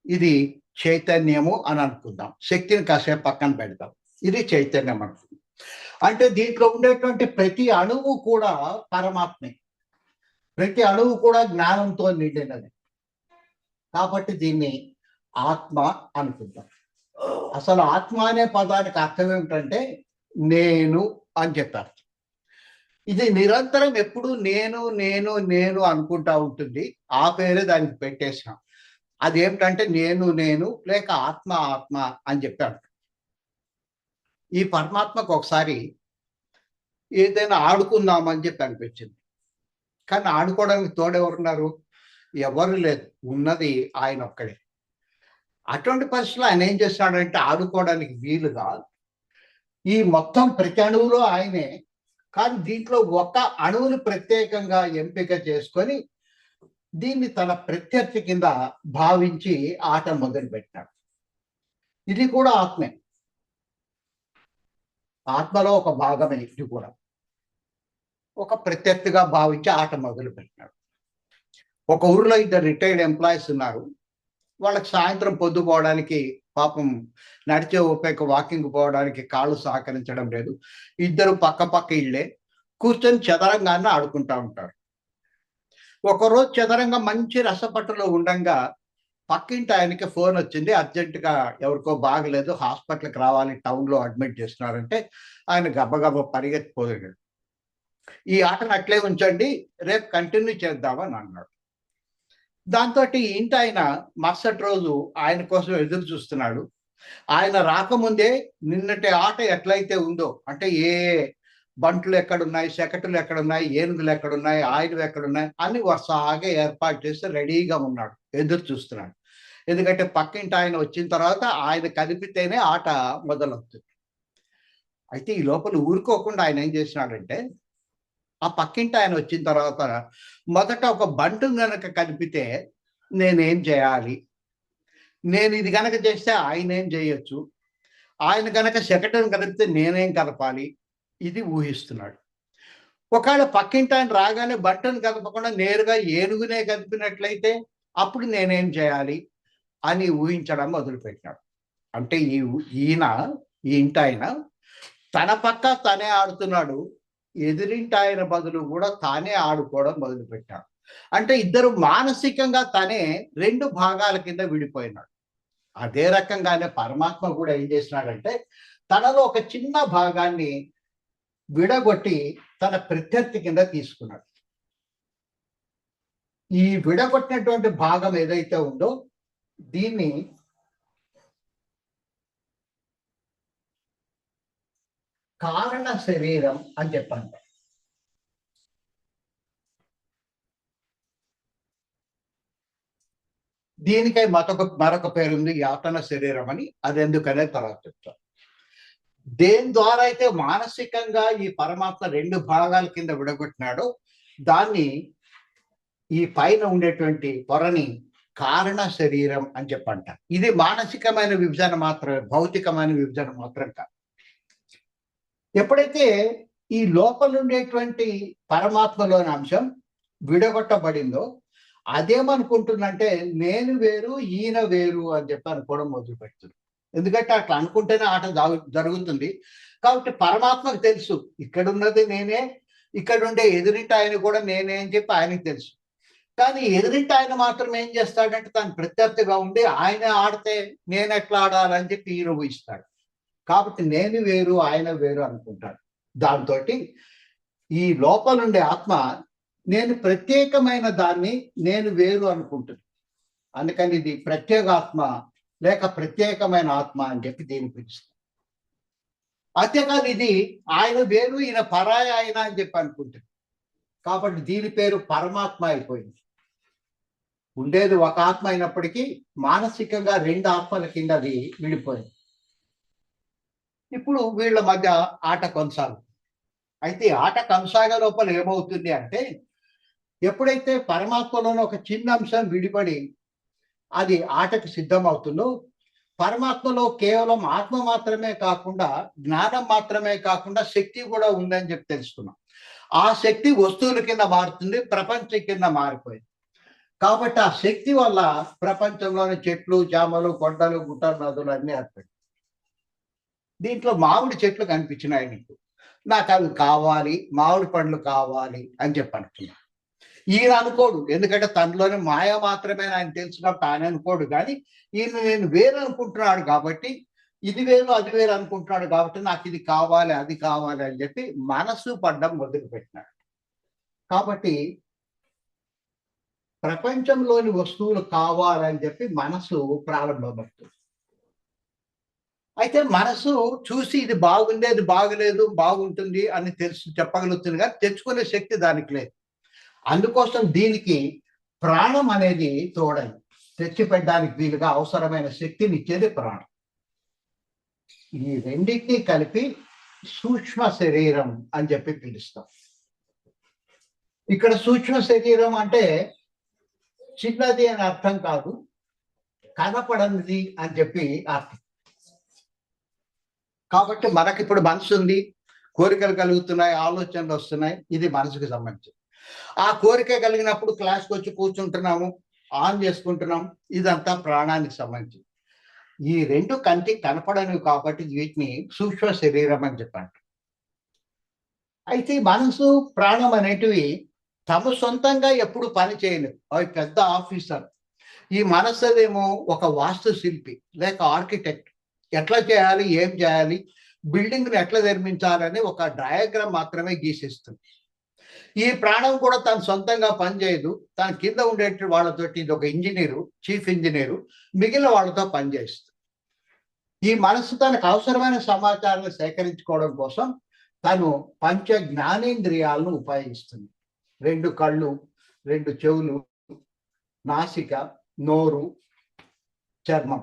[SPEAKER 1] ఇది చైతన్యము అని అనుకుందాం. శక్తిని కాసేపు పక్కన పెడదాం. ఇది చైతన్యం అనుకుందాం. అంటే దీంట్లో ఉండేటువంటి ప్రతి అణువు కూడా పరమాత్మే, ప్రతి అణువు కూడా జ్ఞానంతో నిండినది. కాబట్టి దీన్ని ఆత్మ అనుకుందాం. అసలు ఆత్మ అనే పదానికి అర్థం ఏమిటంటే నేను అని చెప్పారు. ఇది నిరంతరం ఎప్పుడు నేను నేను నేను అనుకుంటా ఉంటుంది. ఆ పేరే దానికి పెట్టేసాం. అదేమిటంటే నేను నేను లేక ఆత్మ ఆత్మ అని చెప్పాడు. ఈ పరమాత్మకు ఒకసారి ఏదైనా ఆడుకుందామని చెప్పి అనిపించింది. కానీ ఆడుకోవడానికి తోడెవరున్నారు? ఎవరు లేదు, ఉన్నది ఆయన ఒక్కడే. అటువంటి పరిస్థితుల్లో ఆయన ఏం చేస్తాడంటే ఆడుకోవడానికి వీలుగా ఈ మొత్తం ప్రతి అణువులో ఆయనే, కానీ దీంట్లో ఒక అణువుని ప్రత్యేకంగా ఎంపిక చేసుకొని దీన్ని తన ప్రత్యర్థి కింద భావించి ఆట మొదలుపెట్టాడు. ఇది కూడా ఆత్మే, ఆత్మలో ఒక భాగమే. ఇది కూడా ఒక ప్రత్యర్థిగా భావించి ఆట మొదలు పెట్టినాడు. ఒక ఊరిలో 2 రిటైర్డ్ ఎంప్లాయీస్ ఉన్నారు. వాళ్ళకి సాయంత్రం పొద్దుపోవడానికి పాపం నడిచే ఉపయోగ వాకింగ్ పోవడానికి కాళ్ళు సహకరించడం లేదు. ఇద్దరు పక్క పక్క ఇళ్ళే కూర్చొని చదరంగాన్ని ఆడుకుంటా ఉంటారు. ఒకరోజు చదరంగం మంచి రసపట్టులో ఉండంగా పక్కింటి ఆయనకి ఫోన్ వచ్చింది. అర్జెంటుగా ఎవరికో బాగలేదు, హాస్పిటల్కి రావాలి, టౌన్లో అడ్మిట్ చేస్తున్నారంటే ఆయన గబగబ పరిగెత్తిపోయాడు. ఈ ఆటను అట్లే ఉంచండి, రేపు కంటిన్యూ చేద్దామని అన్నాడు. దాంతో ఇంటి ఆయన మరుసటి రోజు ఆయన కోసం ఎదురు చూస్తున్నాడు. ఆయన రాకముందే నిన్నటి ఆట ఎట్లయితే ఉందో, అంటే ఏ బంట్లు ఎక్కడున్నాయి, శకటులు ఎక్కడున్నాయి, ఏనుగులు ఎక్కడున్నాయి, ఆయుధం ఎక్కడున్నాయి అని వరుసగా ఏర్పాటు చేసి రెడీగా ఉన్నాడు, ఎదురు చూస్తున్నాడు. ఎందుకంటే పక్కింటి ఆయన వచ్చిన తర్వాత ఆయన కదిపితేనే ఆట మొదలవుతుంది. అయితే ఈ లోపల ఊరుకోకుండా ఆయన ఏం చేసినాడంటే, ఆ పక్కింటి ఆయన వచ్చిన తర్వాత మొదట ఒక బంటు గనక కదిపితే నేనేం చేయాలి, నేను ఇది గనక చేస్తే ఆయన ఏం చేయొచ్చు, ఆయన గనక శకటను కదిపితే నేనేం కదపాలి, ఇది ఊహిస్తున్నాడు. ఒకవేళ పక్కింటి ఆయన రాగానే బంటను కదపకుండా నేరుగా ఏనుగునే కదిపినట్లయితే అప్పుడు నేనేం చేయాలి అని ఊహించడం మొదలుపెట్టినాడు. అంటే ఈయన ఈ ఇంటి ఆయన తన పక్క తనే ఆడుతున్నాడు, ఎదురింటి ఆయన బదులు కూడా తానే ఆడుకోవడం మొదలుపెట్టాడు. అంటే ఇద్దరు మానసికంగా తనే 2 భాగాల కింద విడిపోయినాడు. అదే రకంగానే పరమాత్మ కూడా ఏం చేసినాడంటే తనలో ఒక చిన్న భాగాన్ని విడగొట్టి తన ప్రత్యర్థి కింద తీసుకున్నాడు. ఈ విడగొట్టినటువంటి భాగం ఏదైతే ఉందో దీన్ని కారణ శరీరం అని చెప్పండి. దీనికై మరొక పేరు ఉంది, యాతన శరీరం అని. అది ఎందుకనే తర్వాత చెప్తాను. దేని ద్వారా అయితే మానసికంగా ఈ పరమాత్మ 2 భాగాల కింద విడగొట్టినాడో దాన్ని, ఈ పైన ఉండేటువంటి పొరని కారణ శరీరం అని చెప్పంట. ఇది మానసికమైన విభజన మాత్రమే, భౌతికమైన విభజన మాత్రం కాదు. ఎప్పుడైతే ఈ లోపల ఉండేటువంటి పరమాత్మలోని అంశం విడగొట్టబడిందో అదేమనుకుంటుందంటే నేను వేరు ఈయన వేరు అని చెప్పి అనుకోవడం మొదలు పెడుతుంది. ఎందుకంటే అట్లా అనుకుంటేనే ఆట జరుగుతుంది. కాబట్టి పరమాత్మకు తెలుసు ఇక్కడ ఉన్నది నేనే, ఇక్కడ ఉండే ఎదురింటి ఆయన కూడా నేనే అని చెప్పి ఆయనకు తెలుసు. కానీ ఎదురింటి ఆయన మాత్రం ఏం చేస్తాడంటే తను ప్రత్యర్థిగా ఉండి ఆయన ఆడితే నేను ఎట్లా ఆడాలని చెప్పి ఈయన ఊహిస్తాడు. కాబట్టి నేను వేరు ఆయన వేరు అనుకుంటాడు. దాంతో ఈ లోపల ఉండే ఆత్మ నేను ప్రత్యేకమైన దాన్ని నేను వేరు అనుకుంటుంది. అందుకని ఇది ప్రత్యేగాత్మ లేక ప్రత్యేకమైన ఆత్మ అని చెప్పి దీన్ని పిలుస్తాం. అంతేకాదు ఇది ఆయన వేరు ఈయన పరాయి ఆయన అని చెప్పి అనుకుంటుంది. కాబట్టి దీని పేరు పరమాత్మ అయిపోయింది. ఉండేది ఒక ఆత్మ అయినప్పటికీ మానసికంగా 2 ఆత్మల కింద అది విడిపోయింది. ఇప్పుడు వీళ్ళ మధ్య ఆట కొనసాగుతుంది. అయితే ఆట కొనసాగే లోపల ఏమవుతుంది అంటే, ఎప్పుడైతే పరమాత్మలోని ఒక చిన్న అంశం విడిపడి అది ఆటకు సిద్ధమవుతుందో, పరమాత్మలో కేవలం ఆత్మ మాత్రమే కాకుండా, జ్ఞానం మాత్రమే కాకుండా శక్తి కూడా ఉందని చెప్పి తెలుసుకున్నాం. ఆ శక్తి వస్తువుల కింద మారుతుంది, ప్రపంచం కింద మారిపోయింది. కాబట్టి ఆ శక్తి వల్ల ప్రపంచంలోని చెట్లు, చేమలు, కొండలు, గుట్టలు, నదులు అన్నీ ఏర్పడి, దీంట్లో మామిడి చెట్లు కనిపించినాయి నీకు, నాకు అవి కావాలి, మామిడి పండ్లు కావాలి అని చెప్పి అనుకున్నాను. ఈయన అనుకోడు, ఎందుకంటే తనలోనే మాయ మాత్రమే ఆయన తెలుసు కాబట్టి ఆయన అనుకోడు. కానీ ఈయన నేను వేరు అనుకుంటున్నాడు కాబట్టి, ఇది వేరు అది వేరు అనుకుంటున్నాడు కాబట్టి నాకు ఇది కావాలి అది కావాలి అని చెప్పి మనసు పడ్డం మొదలుపెట్టినాడు. కాబట్టి ప్రపంచంలోని వస్తువులు కావాలని చెప్పి మనసు ప్రారంభమవుతుంది. అయితే మనసు చూసి ఇది బాగుంది అది బాగలేదు, బాగుంటుంది అని చెప్పగలుగుతుంది కానీ తెచ్చుకునే శక్తి దానికి లేదు. అందుకోసం దీనికి ప్రాణం అనేది తోడని తెచ్చిపెట్టడానికి వీలుగా అవసరమైన శక్తిని ఇచ్చేది ప్రాణం. ఈ రెండింటినీ కలిపి సూక్ష్మ శరీరం అని చెప్పి పిలుస్తాం. ఇక్కడ సూక్ష్మ శరీరం అంటే చిన్నది అని అర్థం కాదు, కనపడనిది అని చెప్పి అర్థం. కాబట్టి మనకి ఇప్పుడు మనసు ఉంది, కోరికలు కలుగుతున్నాయి, ఆలోచనలు వస్తున్నాయి, ఇది మనసుకు సంబంధించి. ఆ కోరిక కలిగినప్పుడు క్లాస్కి వచ్చి కూర్చుంటున్నాము, ఆన్ చేసుకుంటున్నాం, ఇదంతా ప్రాణానికి సంబంధించి. ఈ 2 కంటికి కనపడనివి కాబట్టి వీటిని సూక్ష్మ శరీరం అని చెప్పండి. అయితే మనసు ప్రాణం అనేటివి తమ సొంతంగా ఎప్పుడు పని చేయలేవు, అవి పెద్ద ఆఫీసర్. ఈ మనస్సుదేమో ఒక వాస్తు శిల్పి లేక ఆర్కిటెక్ట్, ఎట్లా చేయాలి, ఏం చేయాలి, బిల్డింగ్ని ఎట్లా నిర్మించాలని ఒక డయాగ్రామ్ మాత్రమే గీసిస్తుంది. ఈ ప్రాణం కూడా తను సొంతంగా పనిచేయదు, తన కింద ఉండే వాళ్ళతోటి ఇది ఒక ఇంజనీరు, చీఫ్ ఇంజనీరు, మిగిలిన వాళ్ళతో పనిచేస్తుంది. ఈ మనసు తనకు అవసరమైన సమాచారాన్ని సేకరించుకోవడం కోసం తను పంచ జ్ఞానేంద్రియాలను ఉపయోగిస్తుంది. 2 కళ్ళు, 2 చెవులు, నాసిక, నోరు, చర్మం.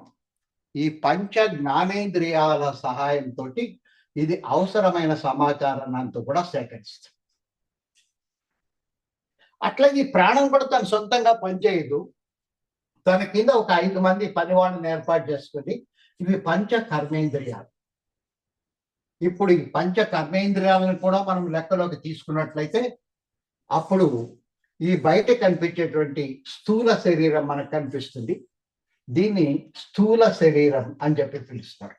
[SPEAKER 1] ఈ పంచ జ్ఞానేంద్రియాల సహాయంతో ఇది అవసరమైన సమాచారాన్ని అంతా కూడా సేకరిస్తుంది. అట్లా ఈ ప్రాణం కూడా తను సొంతంగా పనిచేయదు, తన కింద ఒక 5 మంది పని వాళ్ళని ఏర్పాటు చేసుకుని, ఇవి పంచ కర్మేంద్రియాలు. ఇప్పుడు ఈ పంచ కర్మేంద్రియాలను కూడా మనం లెక్కలోకి తీసుకున్నట్లయితే అప్పుడు ఈ బయట కనిపించేటువంటి స్థూల శరీరం మనకు కనిపిస్తుంది. దీన్ని స్థూల శరీరం అని చెప్పి పిలుస్తారు.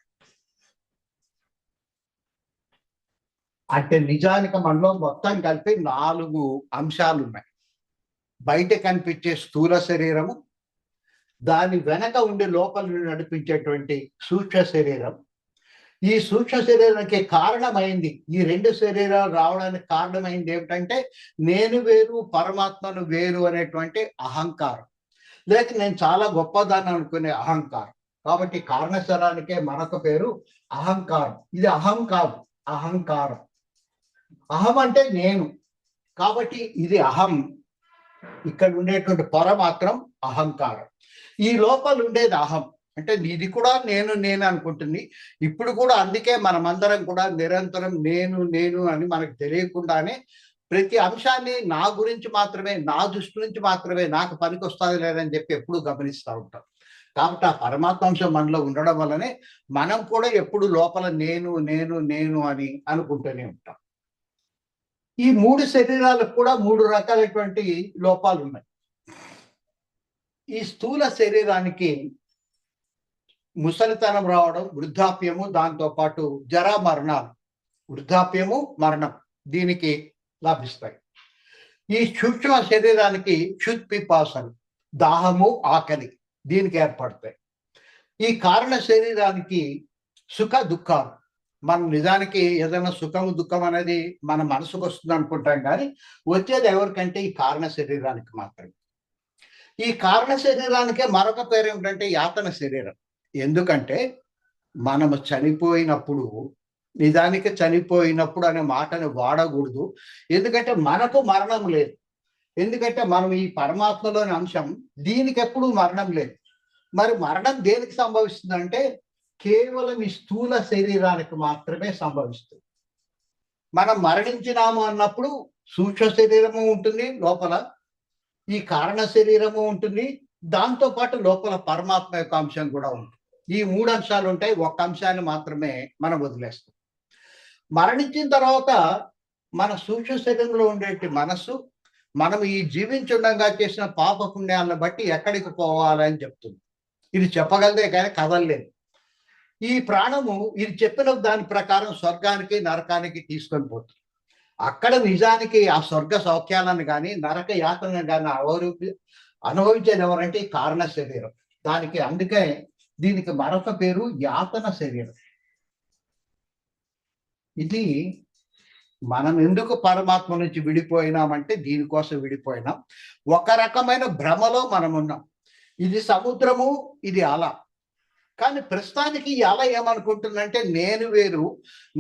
[SPEAKER 1] అంటే నిజానికి మనలో మొత్తం కలిపి 4 అంశాలు ఉన్నాయి. బయట కనిపించే స్థూల శరీరము, దాని వెనక ఉండి లోపల నడిపించేటువంటి సూక్ష్మ శరీరం. ఈ సూక్ష్మ శరీరానికి కారణమైంది, ఈ 2 శరీరాలు రావడానికి కారణమైంది ఏమిటంటే నేను వేరు పరమాత్మను వేరు అనేటువంటి అహంకారం, లేక నేను చాలా గొప్పదాన్ని అనుకునే అహంకారం. కాబట్టి కారణశరానికే మరొక పేరు అహంకారం. ఇది అహం కాదు, అహంకారం. అహం అంటే నేను, కాబట్టి ఇది అహం. ఇక్కడ ఉండేటువంటి పొర మాత్రం అహంకారం. ఈ లోపల ఉండేది అహం. అంటే ఇది కూడా నేను నేను అనుకుంటుంది. ఇప్పుడు కూడా అందుకే మనమందరం కూడా నిరంతరం నేను నేను అని మనకు తెలియకుండానే ప్రతి అంశాన్ని నా గురించి మాత్రమే, నా దృష్టి నుంచి మాత్రమే, నాకు పనికి వస్తుంది లేదని చెప్పి ఎప్పుడు గమనిస్తూ ఉంటాం. కాబట్టి ఆ పరమాత్మాంశం మనలో ఉండడం వల్లనే మనం కూడా ఎప్పుడు లోపల నేను నేను నేను అని అనుకుంటూనే ఉంటాం. ఈ 3 శరీరాలకు కూడా 3 రకాలైనటువంటి లోపాలు ఉన్నాయి. ఈ స్థూల శరీరానికి ముసలితనం రావడం, వృద్ధాప్యము, దాంతో పాటు జరా మరణాలు, వృద్ధాప్యము మరణం దీనికి లభిస్తాయి. ఈ సూక్ష్మ శరీరానికి క్షుత్పిపాసలు, దాహము ఆకలి దీనికి ఏర్పడతాయి. ఈ కారణ శరీరానికి సుఖ దుఃఖాలు, మనం నిజానికి ఏదైనా సుఖము దుఃఖం అనేది మన మనసుకు వస్తుంది అనుకుంటాం, కానీ వచ్చేది ఎవరికంటే ఈ కారణ శరీరానికి మాత్రమే. ఈ కారణ శరీరానికే మరొక పేరు ఏమిటంటే యాతన శరీరం. ఎందుకంటే మనము చనిపోయినప్పుడు, నిజానికి చనిపోయినప్పుడు అనే మాటను వాడకూడదు. ఎందుకంటే మనకు మరణం లేదు. ఎందుకంటే మనం ఈ పరమాత్మలోని అంశం, దీనికి ఎప్పుడు మరణం లేదు. మరి మరణం దేనికి సంభవిస్తుందంటే కేవలం ఈ స్థూల శరీరానికి మాత్రమే సంభవిస్తుంది. మనం మరణించినాము అన్నప్పుడు సూక్ష్మ శరీరము ఉంటుంది లోపల, ఈ కారణ శరీరము ఉంటుంది, దాంతో పాటు లోపల పరమాత్మ యొక్క అంశం కూడా ఉంటుంది. ఈ 3 అంశాలు ఉంటాయి. ఒక్క అంశాన్ని మాత్రమే మనం వదిలేస్తాం. మరణించిన తర్వాత మన సూక్ష్మ శరీరంలో ఉండేటి మనస్సు, మనం ఈ జీవించుండగా చేసిన పాప పుణ్యాలను బట్టి ఎక్కడికి పోవాలని చెప్తుంది. ఇది చెప్పగలదే కానీ కదలలేదు. ఈ ప్రాణము ఇది చెప్పిన దాని ప్రకారం స్వర్గానికి నరకానికి తీసుకొని పోతుంది. అక్కడ నిజానికి ఆ స్వర్గ సౌఖ్యాలను కానీ నరక యాతనను కానీ అనుభవించేది ఎవరంటే ఈ కారణ శరీరం. దానికి అందుకే దీనికి మరొక పేరు యాతన శరీరం. ఇది మనం ఎందుకు పరమాత్మ నుంచి విడిపోయినామంటే దీనికోసం విడిపోయినాం. ఒక రకమైన భ్రమలో మనం ఉన్నాం. ఇది సముద్రము, ఇది అల. కానీ ప్రస్తుతానికి ఈ అల ఏమనుకుంటుందంటే నేను వేరు,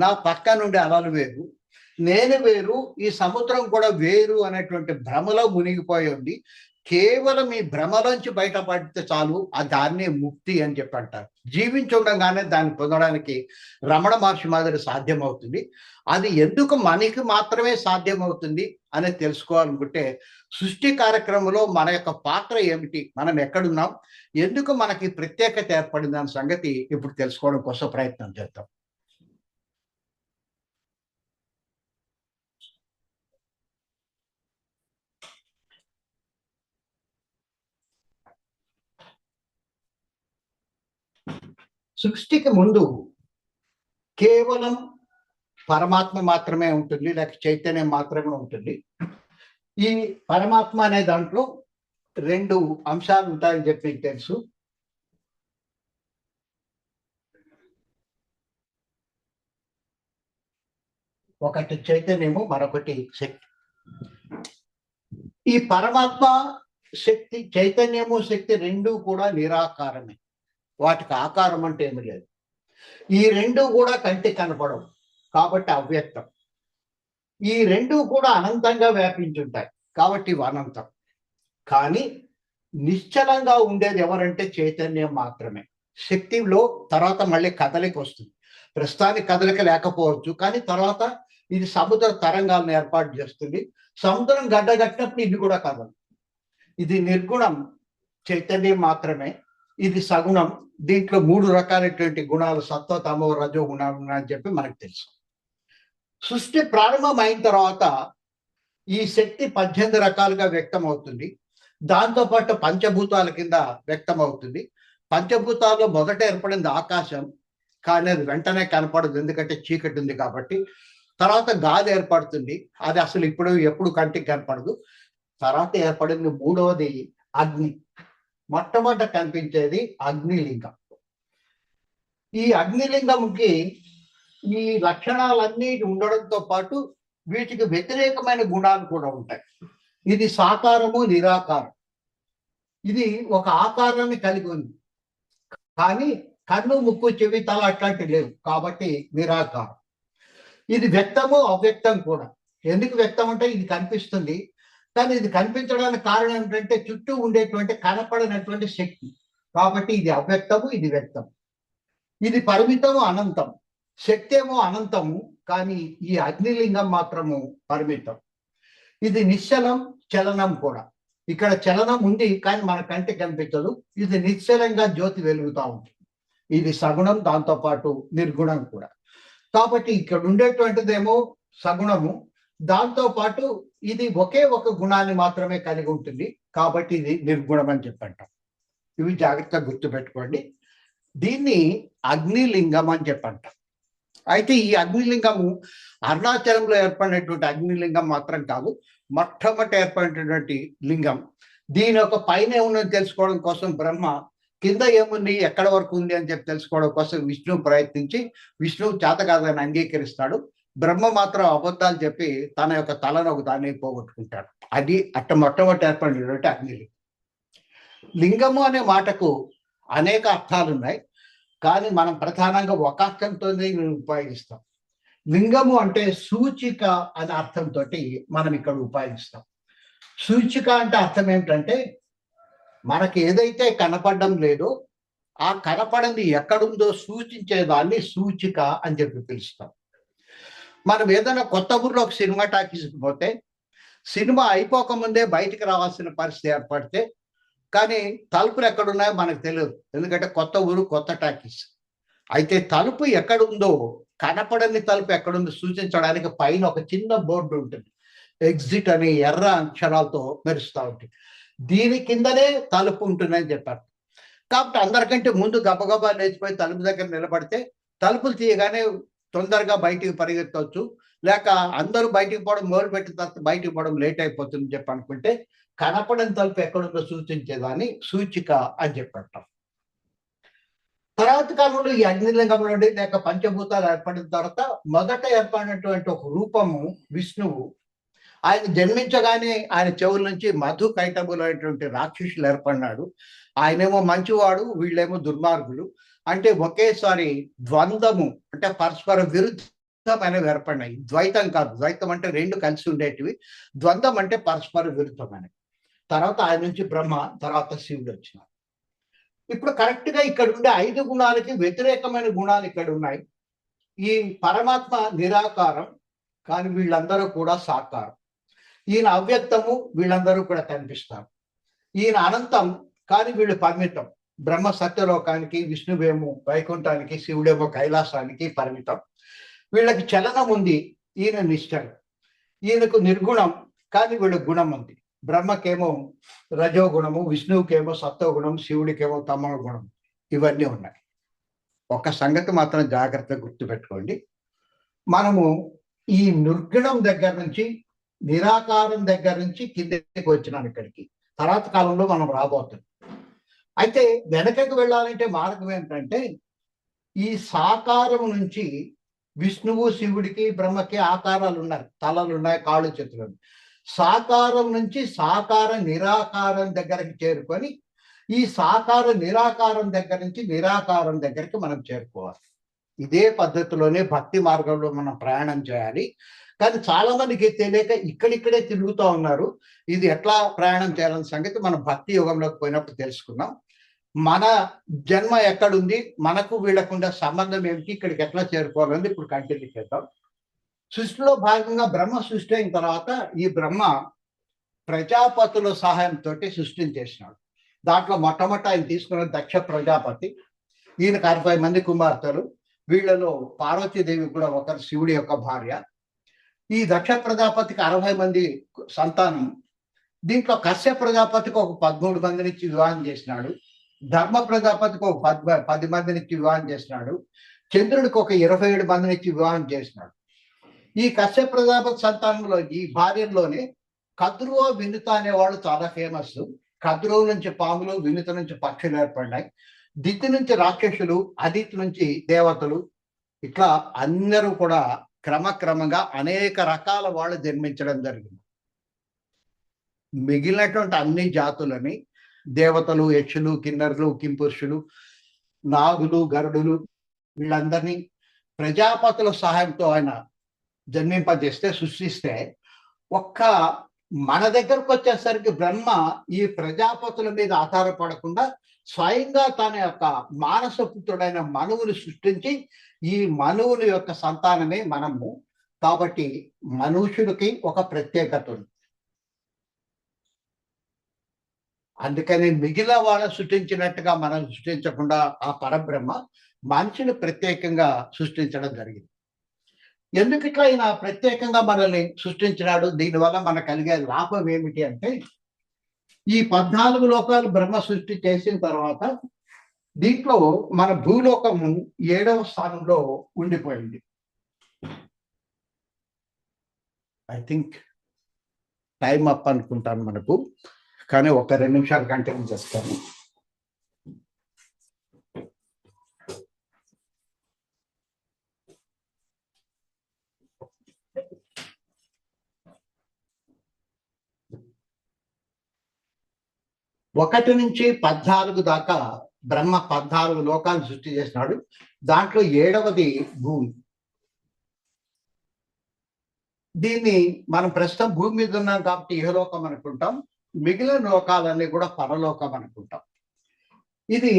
[SPEAKER 1] నా పక్క నుండి అలలు వేరు, నేను వేరు, ఈ సముద్రం కూడా వేరు అనేటువంటి భ్రమలో మునిగిపోయి ఉంది. కేవలం ఈ భ్రమలోంచి బయటపడితే చాలు, ఆ దాన్నే ముక్తి అని చెప్పి అంటారు. జీవించుండగానే దాన్ని పొందడానికి రమణ మహర్షి మాదిరి సాధ్యమవుతుంది. అది ఎందుకు మనకి మాత్రమే సాధ్యమవుతుంది అనేది తెలుసుకోవాలనుకుంటే సృష్టి కార్యక్రమంలో మన యొక్క పాత్ర ఏమిటి, మనం ఎక్కడున్నాం, ఎందుకు మనకి ప్రత్యేకత ఏర్పడింది అనే సంగతి ఇప్పుడు తెలుసుకోవడం కోసం ప్రయత్నం చేద్దాం. సృష్టికి ముందు కేవలం పరమాత్మ మాత్రమే ఉంటుంది, లేక చైతన్యం మాత్రమే ఉంటుంది. ఈ పరమాత్మ అనే దాంట్లో 2 అంశాలు ఉంటాయని చెప్పి తెలుసు. ఒకటి చైతన్యము, మరొకటి శక్తి. ఈ పరమాత్మ శక్తి, చైతన్యము శక్తి 2 కూడా నిరాకారమే. వాటికి ఆకారం అంటే ఏమి లేదు. ఈ 2 కూడా కంటికి కనపడవు కాబట్టి అవ్యక్తం. ఈ 2 కూడా అనంతంగా వ్యాపించుంటాయి కాబట్టి ఇవి అనంతం. కానీ నిశ్చలంగా ఉండేది ఎవరంటే చైతన్యం మాత్రమే. శక్తిలో తర్వాత మళ్ళీ కదలిక వస్తుంది. ప్రస్తుతానికి కదలిక లేకపోవచ్చు, కానీ తర్వాత ఇది సముద్ర తరంగాలను ఏర్పాటు చేస్తుంది. సముద్రం గడ్డగట్టినప్పుడు ఇది కూడా కదలు. ఇది నిర్గుణం చైతన్యం మాత్రమే. ఇది సగుణం. దీంట్లో 3 రకాలైనటువంటి గుణాలు, సత్వ తమో రజో గుణాలు అని చెప్పి మనకు తెలుసు. సృష్టి ప్రారంభం అయిన తర్వాత ఈ శక్తి 18 రకాలుగా వ్యక్తం అవుతుంది. దాంతోపాటు పంచభూతాల కింద వ్యక్తం అవుతుంది. పంచభూతాల్లో మొదట ఏర్పడింది ఆకాశం, కానీ అది వెంటనే కనపడదు, ఎందుకంటే చీకటి ఉంది కాబట్టి. తర్వాత గాలి ఏర్పడుతుంది, అది అసలు ఎప్పుడు కంటికి కనపడదు. తర్వాత ఏర్పడింది 3వది అగ్ని. మొట్టమొదట కనిపించేది అగ్నిలింగం. ఈ అగ్నిలింగంకి ఈ లక్షణాలన్నీ ఉండడంతో పాటు వీటికి వ్యతిరేకమైన గుణాలు కూడా ఉంటాయి. ఇది సాకారము, నిరాకారం. ఇది ఒక ఆకారాన్ని కలిగి ఉంది, కానీ కన్ను, ముక్కు, చెవి, తల అట్లాంటివి లేవు కాబట్టి నిరాకారం. ఇది వ్యక్తము, అవ్యక్తం కూడా. ఎందుకు వ్యక్తం అంటే ఇది కనిపిస్తుంది, కానీ ఇది కనిపించడానికి కారణం ఏంటంటే చుట్టూ ఉండేటువంటి కనపడినటువంటి శక్తి. కాబట్టి ఇది అవ్యక్తము, ఇది వ్యక్తం. ఇది పరిమితము, అనంతం. శక్తి ఏమో అనంతము, కానీ ఈ అగ్నిలింగం మాత్రము పరిమితం. ఇది నిశ్చలం, చలనం కూడా. ఇక్కడ చలనం ఉంది కానీ మన కంటికి కనిపించదు. ఇది నిశ్చలంగా జ్యోతి వెలుగుతూ ఉంటుంది. ఇది సగుణం, దాంతో పాటు నిర్గుణం కూడా. కాబట్టి ఇక్కడ ఉండేటువంటిదేమో సగుణము, దాంతో పాటు ఇది ఒకే ఒక గుణాన్ని మాత్రమే కలిగి ఉంటుంది. కాబట్టి ఇది నిర్గుణం అని చెప్పంటాం. ఇవి జాగ్రత్తగా గుర్తుపెట్టుకోండి. దీన్ని అగ్నిలింగం అని చెప్పంటాం. అయితే ఈ అగ్నిలింగము అరుణాచలంలో ఏర్పడినటువంటి అగ్నిలింగం మాత్రం కాదు, మొట్టమొదటి ఏర్పడినటువంటి లింగం. దీని యొక్క పైన ఏముందని తెలుసుకోవడం కోసం బ్రహ్మ కింద ఏముంది, ఎక్కడ వరకు ఉంది అని చెప్పి తెలుసుకోవడం కోసం విష్ణువు ప్రయత్నించి విష్ణువు చేత కాదని అంగీకరిస్తాడు. బ్రహ్మ మాత్రం అబద్ధాలు చెప్పి తన యొక్క తలను ఒక దాన్ని పోగొట్టుకుంటాడు. అది మొట్టమొదటి ఏర్పడినటువంటి అగ్నిలింగం. లింగము అనే మాటకు అనేక అర్థాలు ఉన్నాయి, కానీ మనం ప్రధానంగా ఒక అర్థంతో ఉపయోగిస్తాం. లింగము అంటే సూచిక అనే అర్థంతో మనం ఇక్కడ ఉపయోగిస్తాం. సూచిక అంటే అర్థం ఏమిటంటే మనకి ఏదైతే కనపడడం లేదో ఆ కనపడింది ఎక్కడుందో సూచించేదాన్ని సూచిక అని చెప్పి పిలుస్తాం. మనం ఏదైనా కొత్త ఊర్లో ఒక సినిమా టాకీస్కి పోతే సినిమా అయిపోకముందే బయటికి రావాల్సిన పరిస్థితి ఏర్పడితే, కానీ తలుపులు ఎక్కడున్నాయో మనకు తెలియదు, ఎందుకంటే కొత్త ఊరు, కొత్త టాకీస్. అయితే తలుపు ఎక్కడుందో, కనపడని తలుపు ఎక్కడుందో సూచించడానికి పైన ఒక చిన్న బోర్డు ఉంటుంది. ఎగ్జిట్ అని ఎర్ర అక్షరాలతో మెరుస్తూ ఉంటుంది. దీని కిందనే తలుపు ఉంటుందని చెప్పారు. కాబట్టి అందరికంటే ముందు గబగబా లేచిపోయి తలుపు దగ్గర నిలబడితే తలుపులు తీయగానే తొందరగా బయటికి పరిగెత్తవచ్చు, లేక అందరూ బయటికి పోవడం మొదలు పెట్టిన తర్వాత బయటికి పోవడం లేట్ అయిపోతుందని చెప్పి అనుకుంటే కనపడని తలుపు ఎక్కడుందో సూచించేదాన్ని సూచిక అని చెప్పంటాం. తర్వాత కాలంలో ఈ అగ్నిలింగం నుండి లేక పంచభూతాలు ఏర్పడిన తర్వాత మొదట ఏర్పడినటువంటి ఒక రూపము విష్ణువు. ఆయన జన్మించగానే ఆయన చెవుల నుంచి మధు కైటబులైనటువంటి రాక్షసులు ఏర్పడినాడు. ఆయనేమో మంచివాడు, వీళ్ళేమో దుర్మార్గులు. అంటే ఒకేసారి ద్వంద్వము అంటే పరస్పర విరుద్ధమైనవి ఏర్పడినాయి. ద్వైతం కాదు, ద్వైతం అంటే రెండు కలిసి ఉండేటివి, ద్వంద్వం అంటే పరస్పర విరుద్ధమైనవి. తర్వాత ఆయన నుంచి బ్రహ్మ, తర్వాత శివుడు వచ్చినారు. ఇప్పుడు కరెక్ట్ గా ఇక్కడ ఉండే 5 గుణాలకి వ్యతిరేకమైన గుణాలు ఇక్కడ ఉన్నాయి. ఈ పరమాత్మ నిరాకారం, కానీ వీళ్ళందరూ కూడా సాకారం. ఈయన అవ్యక్తము, వీళ్ళందరూ కూడా కనిపిస్తారు. ఈయన అనంతం, కానీ వీళ్ళు పరిమితం. బ్రహ్మ సత్యలోకానికి, విష్ణువేమో వైకుంఠానికి, శివుడేమో కైలాసానికి పరిమితం. వీళ్ళకి చలనం ఉంది, ఈయన నిశ్చలం. ఈయనకు నిర్గుణం, కానీ వీళ్ళకి గుణం ఉంది. బ్రహ్మకేమో రజోగుణము, విష్ణువుకేమో సత్వగుణం, శివుడికేమో తమో గుణం. ఇవన్నీ ఉన్నాయి. ఒక సంగతి మాత్రం జాగ్రత్తగా గుర్తుపెట్టుకోండి. మనము ఈ నిర్గుణం దగ్గర నుంచి, నిరాకారం దగ్గర నుంచి కిందకి వచ్చినాం ఇక్కడికి. తర్వాత కాలంలో మనం రాబోతున్నాం. అయితే వెనకకు వెళ్ళాలంటే మార్గం ఏంటంటే ఈ సాకారం నుంచి విష్ణువు, శివుడికి, బ్రహ్మకి ఆకారాలు ఉన్నాయి, తలలు ఉన్నాయి, కాళ్ళు, చేతులు. సాకారం నుంచి సాకార నిరాకారం దగ్గరికి చేరుకొని ఈ సాకార నిరాకారం దగ్గర నుంచి నిరాకారం దగ్గరికి మనం చేరుకోవాలి. ఇదే పద్ధతిలోనే భక్తి మార్గంలో మనం ప్రయాణం చేయాలి. కానీ చాలా మందికి తెలియక ఇక్కడిక్కడే తిరుగుతూ ఉన్నారు. ఇది ఎట్లా ప్రయాణం చేయాలన్న సంగతి మనం భక్తి యుగంలోకి పోయినప్పుడు తెలుసుకున్నాం. మన జన్మ ఎక్కడుంది, మనకు వీళ్ళకుండా సంబంధం ఏమిటి, ఇక్కడికి ఎట్లా చేరుకోవాలని ఇప్పుడు కంటిన్యూ చేద్దాం. సృష్టిలో భాగంగా బ్రహ్మ సృష్టి అయిన తర్వాత ఈ బ్రహ్మ ప్రజాపతుల సహాయంతో సృష్టిని చేసినాడు. దాంట్లో మొట్టమొదట ఆయన తీసుకున్న దక్ష ప్రజాపతి. ఈయనకు 60 మంది కుమార్తెలు. వీళ్ళలో పార్వతీదేవి కూడా ఒకరు, శివుడి యొక్క భార్య. ఈ దక్ష ప్రజాపతికి 60 మంది సంతానం. దీంట్లో కశ్యప ప్రజాపతికి ఒక 13 మందిని ఇచ్చి వివాహం చేసినాడు. ధర్మ ప్రజాపతికి ఒక 10 మందిని ఇచ్చి వివాహం చేసినాడు. చంద్రుడికి ఒక 27 మందిని ఇచ్చి వివాహం చేసినాడు. ఈ కశ్యప ప్రజాపతి సంతానంలో, ఈ భార్యలోనే కద్రువ, వినుత అనేవాళ్ళు చాలా ఫేమస్. కద్రువ నుంచి పాములు, వినుత నుంచి పక్షులు ఏర్పడినాయి. దితి నుంచి రాక్షసులు, అదితి నుంచి దేవతలు. ఇట్లా అందరూ కూడా క్రమక్రమంగా అనేక రకాల వాళ్ళు జన్మించడం జరిగింది. మిగిలినటువంటి అన్ని జాతులని దేవతలు, యక్షులు, కిన్నరులు, కింపురుషులు, నాగులు, గరుడులు వీళ్ళందరినీ ప్రజాపతుల సహాయంతో ఆయన జన్మింపజేస్తే, సృష్టిస్తే ఒక్క మన దగ్గరకు వచ్చేసరికి బ్రహ్మ ఈ ప్రజాపతుల మీద ఆధారపడకుండా స్వయంగా తన యొక్క మానసపుత్రుడైన మనువుని సృష్టించి ఈ మనువుని యొక్క సంతానమే మనము. కాబట్టి మనుషుడికి ఒక ప్రత్యేకత ఉంది. అందుకని మిగిలిన వాళ్ళ సృష్టించినట్టుగా మనం సృష్టించకుండా ఆ పరబ్రహ్మ మనిషిని ప్రత్యేకంగా సృష్టించడం జరిగింది. ఎందుకు ఇట్లా ఆయన ప్రత్యేకంగా మనల్ని సృష్టించినాడు? దీనివల్ల మనకు కలిగే లాభం ఏమిటి అంటే, ఈ 14 లోకాలు బ్రహ్మ సృష్టి చేసిన తర్వాత దీంట్లో మన భూలోకము 7వ స్థానంలో ఉండిపోయింది. ఐ థింక్ టైం అప్ అనుకుంటాను మనకు, కానీ ఒక 2 నిమిషాలు కంటిన్యూ చేస్తాను. ఒకటి నుంచి 14 దాకా బ్రహ్మ 14 లోకాలను సృష్టి చేసినాడు. దాంట్లో 7వది భూమి. దీన్ని మనం ప్రస్తుతం భూమి మీద ఉన్నాం కాబట్టి ఇహలోకం అనుకుంటాం, మిగిలిన లోకాలన్నీ కూడా పరలోకం అనుకుంటాం. ఇది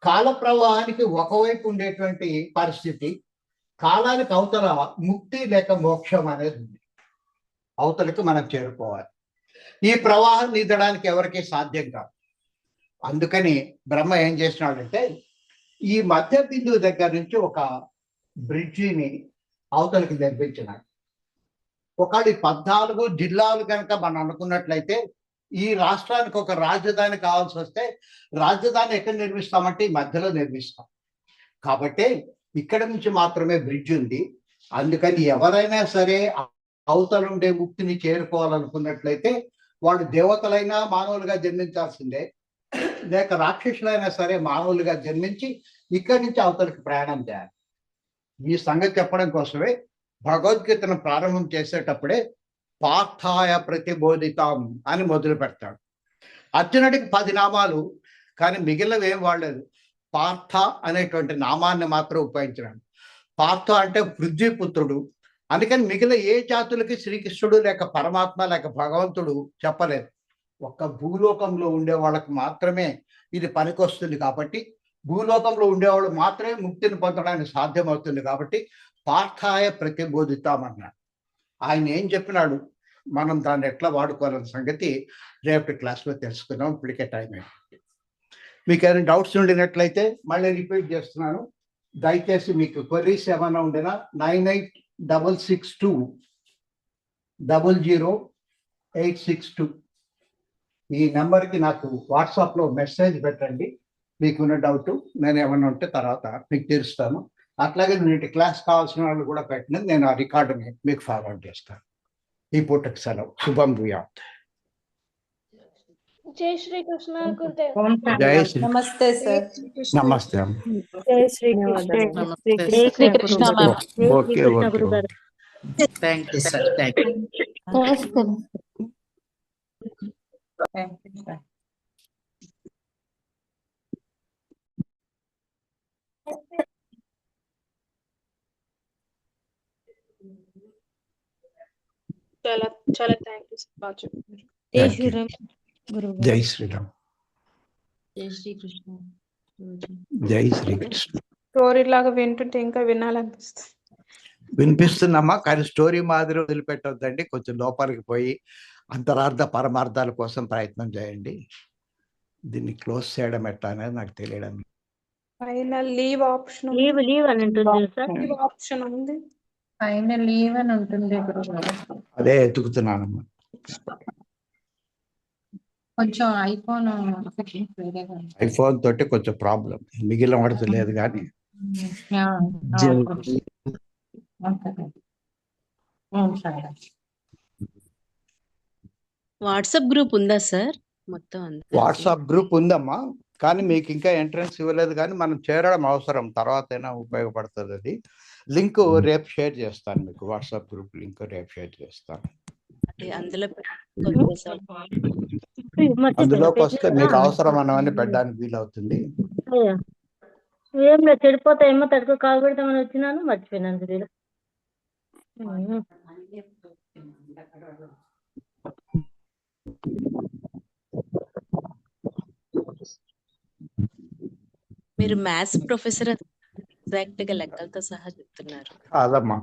[SPEAKER 1] కాల ప్రవాహానికి ఒకవైపు ఉండేటువంటి పరిస్థితి. కాలానికి అవతల ముక్తి లేక మోక్షం అనేది ఉంది. అవతలకి మనం చేరుకోవాలి. ఈ ప్రవాహం నీదడానికి ఎవరికీ సాధ్యం కాదు. అందుకని బ్రహ్మ ఏం చేసినాడంటే, ఈ మధ్య బిందువు దగ్గర నుంచి ఒక బ్రిడ్జిని అవతలకి నిర్మించినాడు. ఒకటి 14 జిల్లాలు కనుక మనం అనుకున్నట్లయితే, ఈ రాష్ట్రానికి ఒక రాజధాని కావాల్సి వస్తే రాజధాని ఎక్కడ నిర్మిస్తామంటే ఈ మధ్యలో నిర్మిస్తాం. కాబట్టి ఇక్కడ నుంచి మాత్రమే బ్రిడ్జ్ ఉంది. అందుకని ఎవరైనా సరే అవతల ఉండే ముక్తిని చేరుకోవాలనుకున్నట్లయితే వాళ్ళు దేవతలైనా మానవులుగా జన్మించాల్సిందే, లేక రాక్షసులైనా సరే మానవులుగా జన్మించి ఇక్కడి నుంచి అవతలకి ప్రయాణం చేయాలి. ఈ సంగతి చెప్పడం కోసమే భగవద్గీతను ప్రారంభం చేసేటప్పుడే పార్థాయ ప్రతిబోధితాం అని మొదలు పెడతాడు. అర్జునుడికి 10 నామాలు, కానీ మిగిలినవి ఏం వాడలేదు. పార్థ అనేటువంటి నామాన్ని మాత్రం ఉపయోగించినాడు. పార్థ అంటే పృథ్వీపుత్రుడు. అందుకని మిగిలిన ఏ జాతులకి శ్రీకృష్ణుడు లేక పరమాత్మ లేక భగవంతుడు చెప్పలేదు. ఒక్క భూలోకంలో ఉండే వాళ్ళకి మాత్రమే ఇది పనికొస్తుంది. కాబట్టి భూలోకంలో ఉండేవాళ్ళు మాత్రమే ముక్తిని పొందడానికి సాధ్యమవుతుంది. కాబట్టి పార్థాయ ప్రతిబోధితామన్నాడు. ఆయన ఏం చెప్పినాడు, మనం దాన్ని ఎట్లా వాడుకోవాలన్న సంగతి రేపటి క్లాస్లో తెలుసుకుందాం. ఇప్పటికే టైం అయిపోయింది. మీకు ఏమైనా డౌట్స్ ఉండినట్లయితే మళ్ళీ రిపీట్ చేస్తున్నాను. దయచేసి మీకు క్వరీస్ ఏమైనా ఉండినా 9866200862 ఈ నెంబర్కి నాకు వాట్సాప్లో మెసేజ్ పెట్టండి. మీకున్న డౌట్ నేను ఏమన్నా ఉంటే తర్వాత మీకు తీరుస్తాను. అట్లాగే నేను క్లాస్ కావాల్సిన వాళ్ళు కూడా పెట్టినది నేను ఆ రికార్డుని మీకు ఫార్వర్డ్ చేస్తాను. ఈ పూటకి సెలవు. శుభం భూయాత్.
[SPEAKER 6] జై శ్రీకృష్ణ
[SPEAKER 1] జై శ్రీ
[SPEAKER 4] నమస్తే సార్.
[SPEAKER 1] నమస్తే.
[SPEAKER 7] జై శ్రీకృష్ణ.
[SPEAKER 5] నమస్తే.
[SPEAKER 7] జై Shri Krishna.
[SPEAKER 1] Okay okay.
[SPEAKER 5] Thank you sir. Thank you.
[SPEAKER 6] చాలా చాలా థ్యాంక్ యూ సార్. బాగా చెప్పారు.
[SPEAKER 7] జై శ్రీరామ్ గురువు.
[SPEAKER 1] జై శ్రీరామ్.
[SPEAKER 4] జై శ్రీకృష్ణ.
[SPEAKER 1] జై శ్రీకృష్ణ.
[SPEAKER 6] స్టోరీ లాగా వింటుంటే ఇంకా వినాలనిపిస్తుంది.
[SPEAKER 1] వినిపిస్తున్నామా? కానీ స్టోరీ మాదిరి వదిలిపెట్టొద్దండి. కొంచెం లోపలికి పోయి అంతరార్థ పరమార్థాల కోసం ప్రయత్నం చేయండి. దీన్ని క్లోజ్ చేయడం ఎట్లా అనేది నాకు తెలియడం.
[SPEAKER 6] పైన లీవ్ ఆప్షన్
[SPEAKER 7] లీవ్ అని ఉంటుంది సార్.
[SPEAKER 6] లీవ్ ఆప్షన్ ఉంది.
[SPEAKER 8] పైన లీవ్ అని ఉంటుంది గురుగారు.
[SPEAKER 1] అదే ఎతుకుతున్నానమ్మా.
[SPEAKER 8] కొంచెం ఐఫోన్
[SPEAKER 1] ఐఫోన్ తోటి కొంచెం ప్రాబ్లం, మిగిలిన వాడితో లేదు కానీ.
[SPEAKER 4] వాట్సాప్ గ్రూప్ ఉందా సార్? మొత్తం
[SPEAKER 1] వాట్సాప్ గ్రూప్ ఉందమ్మా, కానీ మీకు ఇంకా ఎంట్రన్స్ ఇవ్వలేదు. కానీ మనం చేరడం అవసరం, తర్వాత అయినా ఉపయోగపడుతుంది. అది లింక్ రేపు షేర్ చేస్తాను మీకు. వాట్సాప్ గ్రూప్ లింక్ రేపు షేర్ చేస్తాను. అందులోకి వస్తే మీకు అవసరం అన్నవన్నీ పెట్టడానికి వీలవుతుంది.
[SPEAKER 7] ఏం లేదు, చెడిపోతాయేమో తడుకు కాల్ పెడతామని వచ్చినాను, మర్చిపోయినాను.
[SPEAKER 4] మీరు మ్యాథ్స్ ప్రొఫెసర్ ఎగ్జాక్ట్ గా లెక్కలతో సహా చెప్తున్నారు.
[SPEAKER 1] కాదమ్మా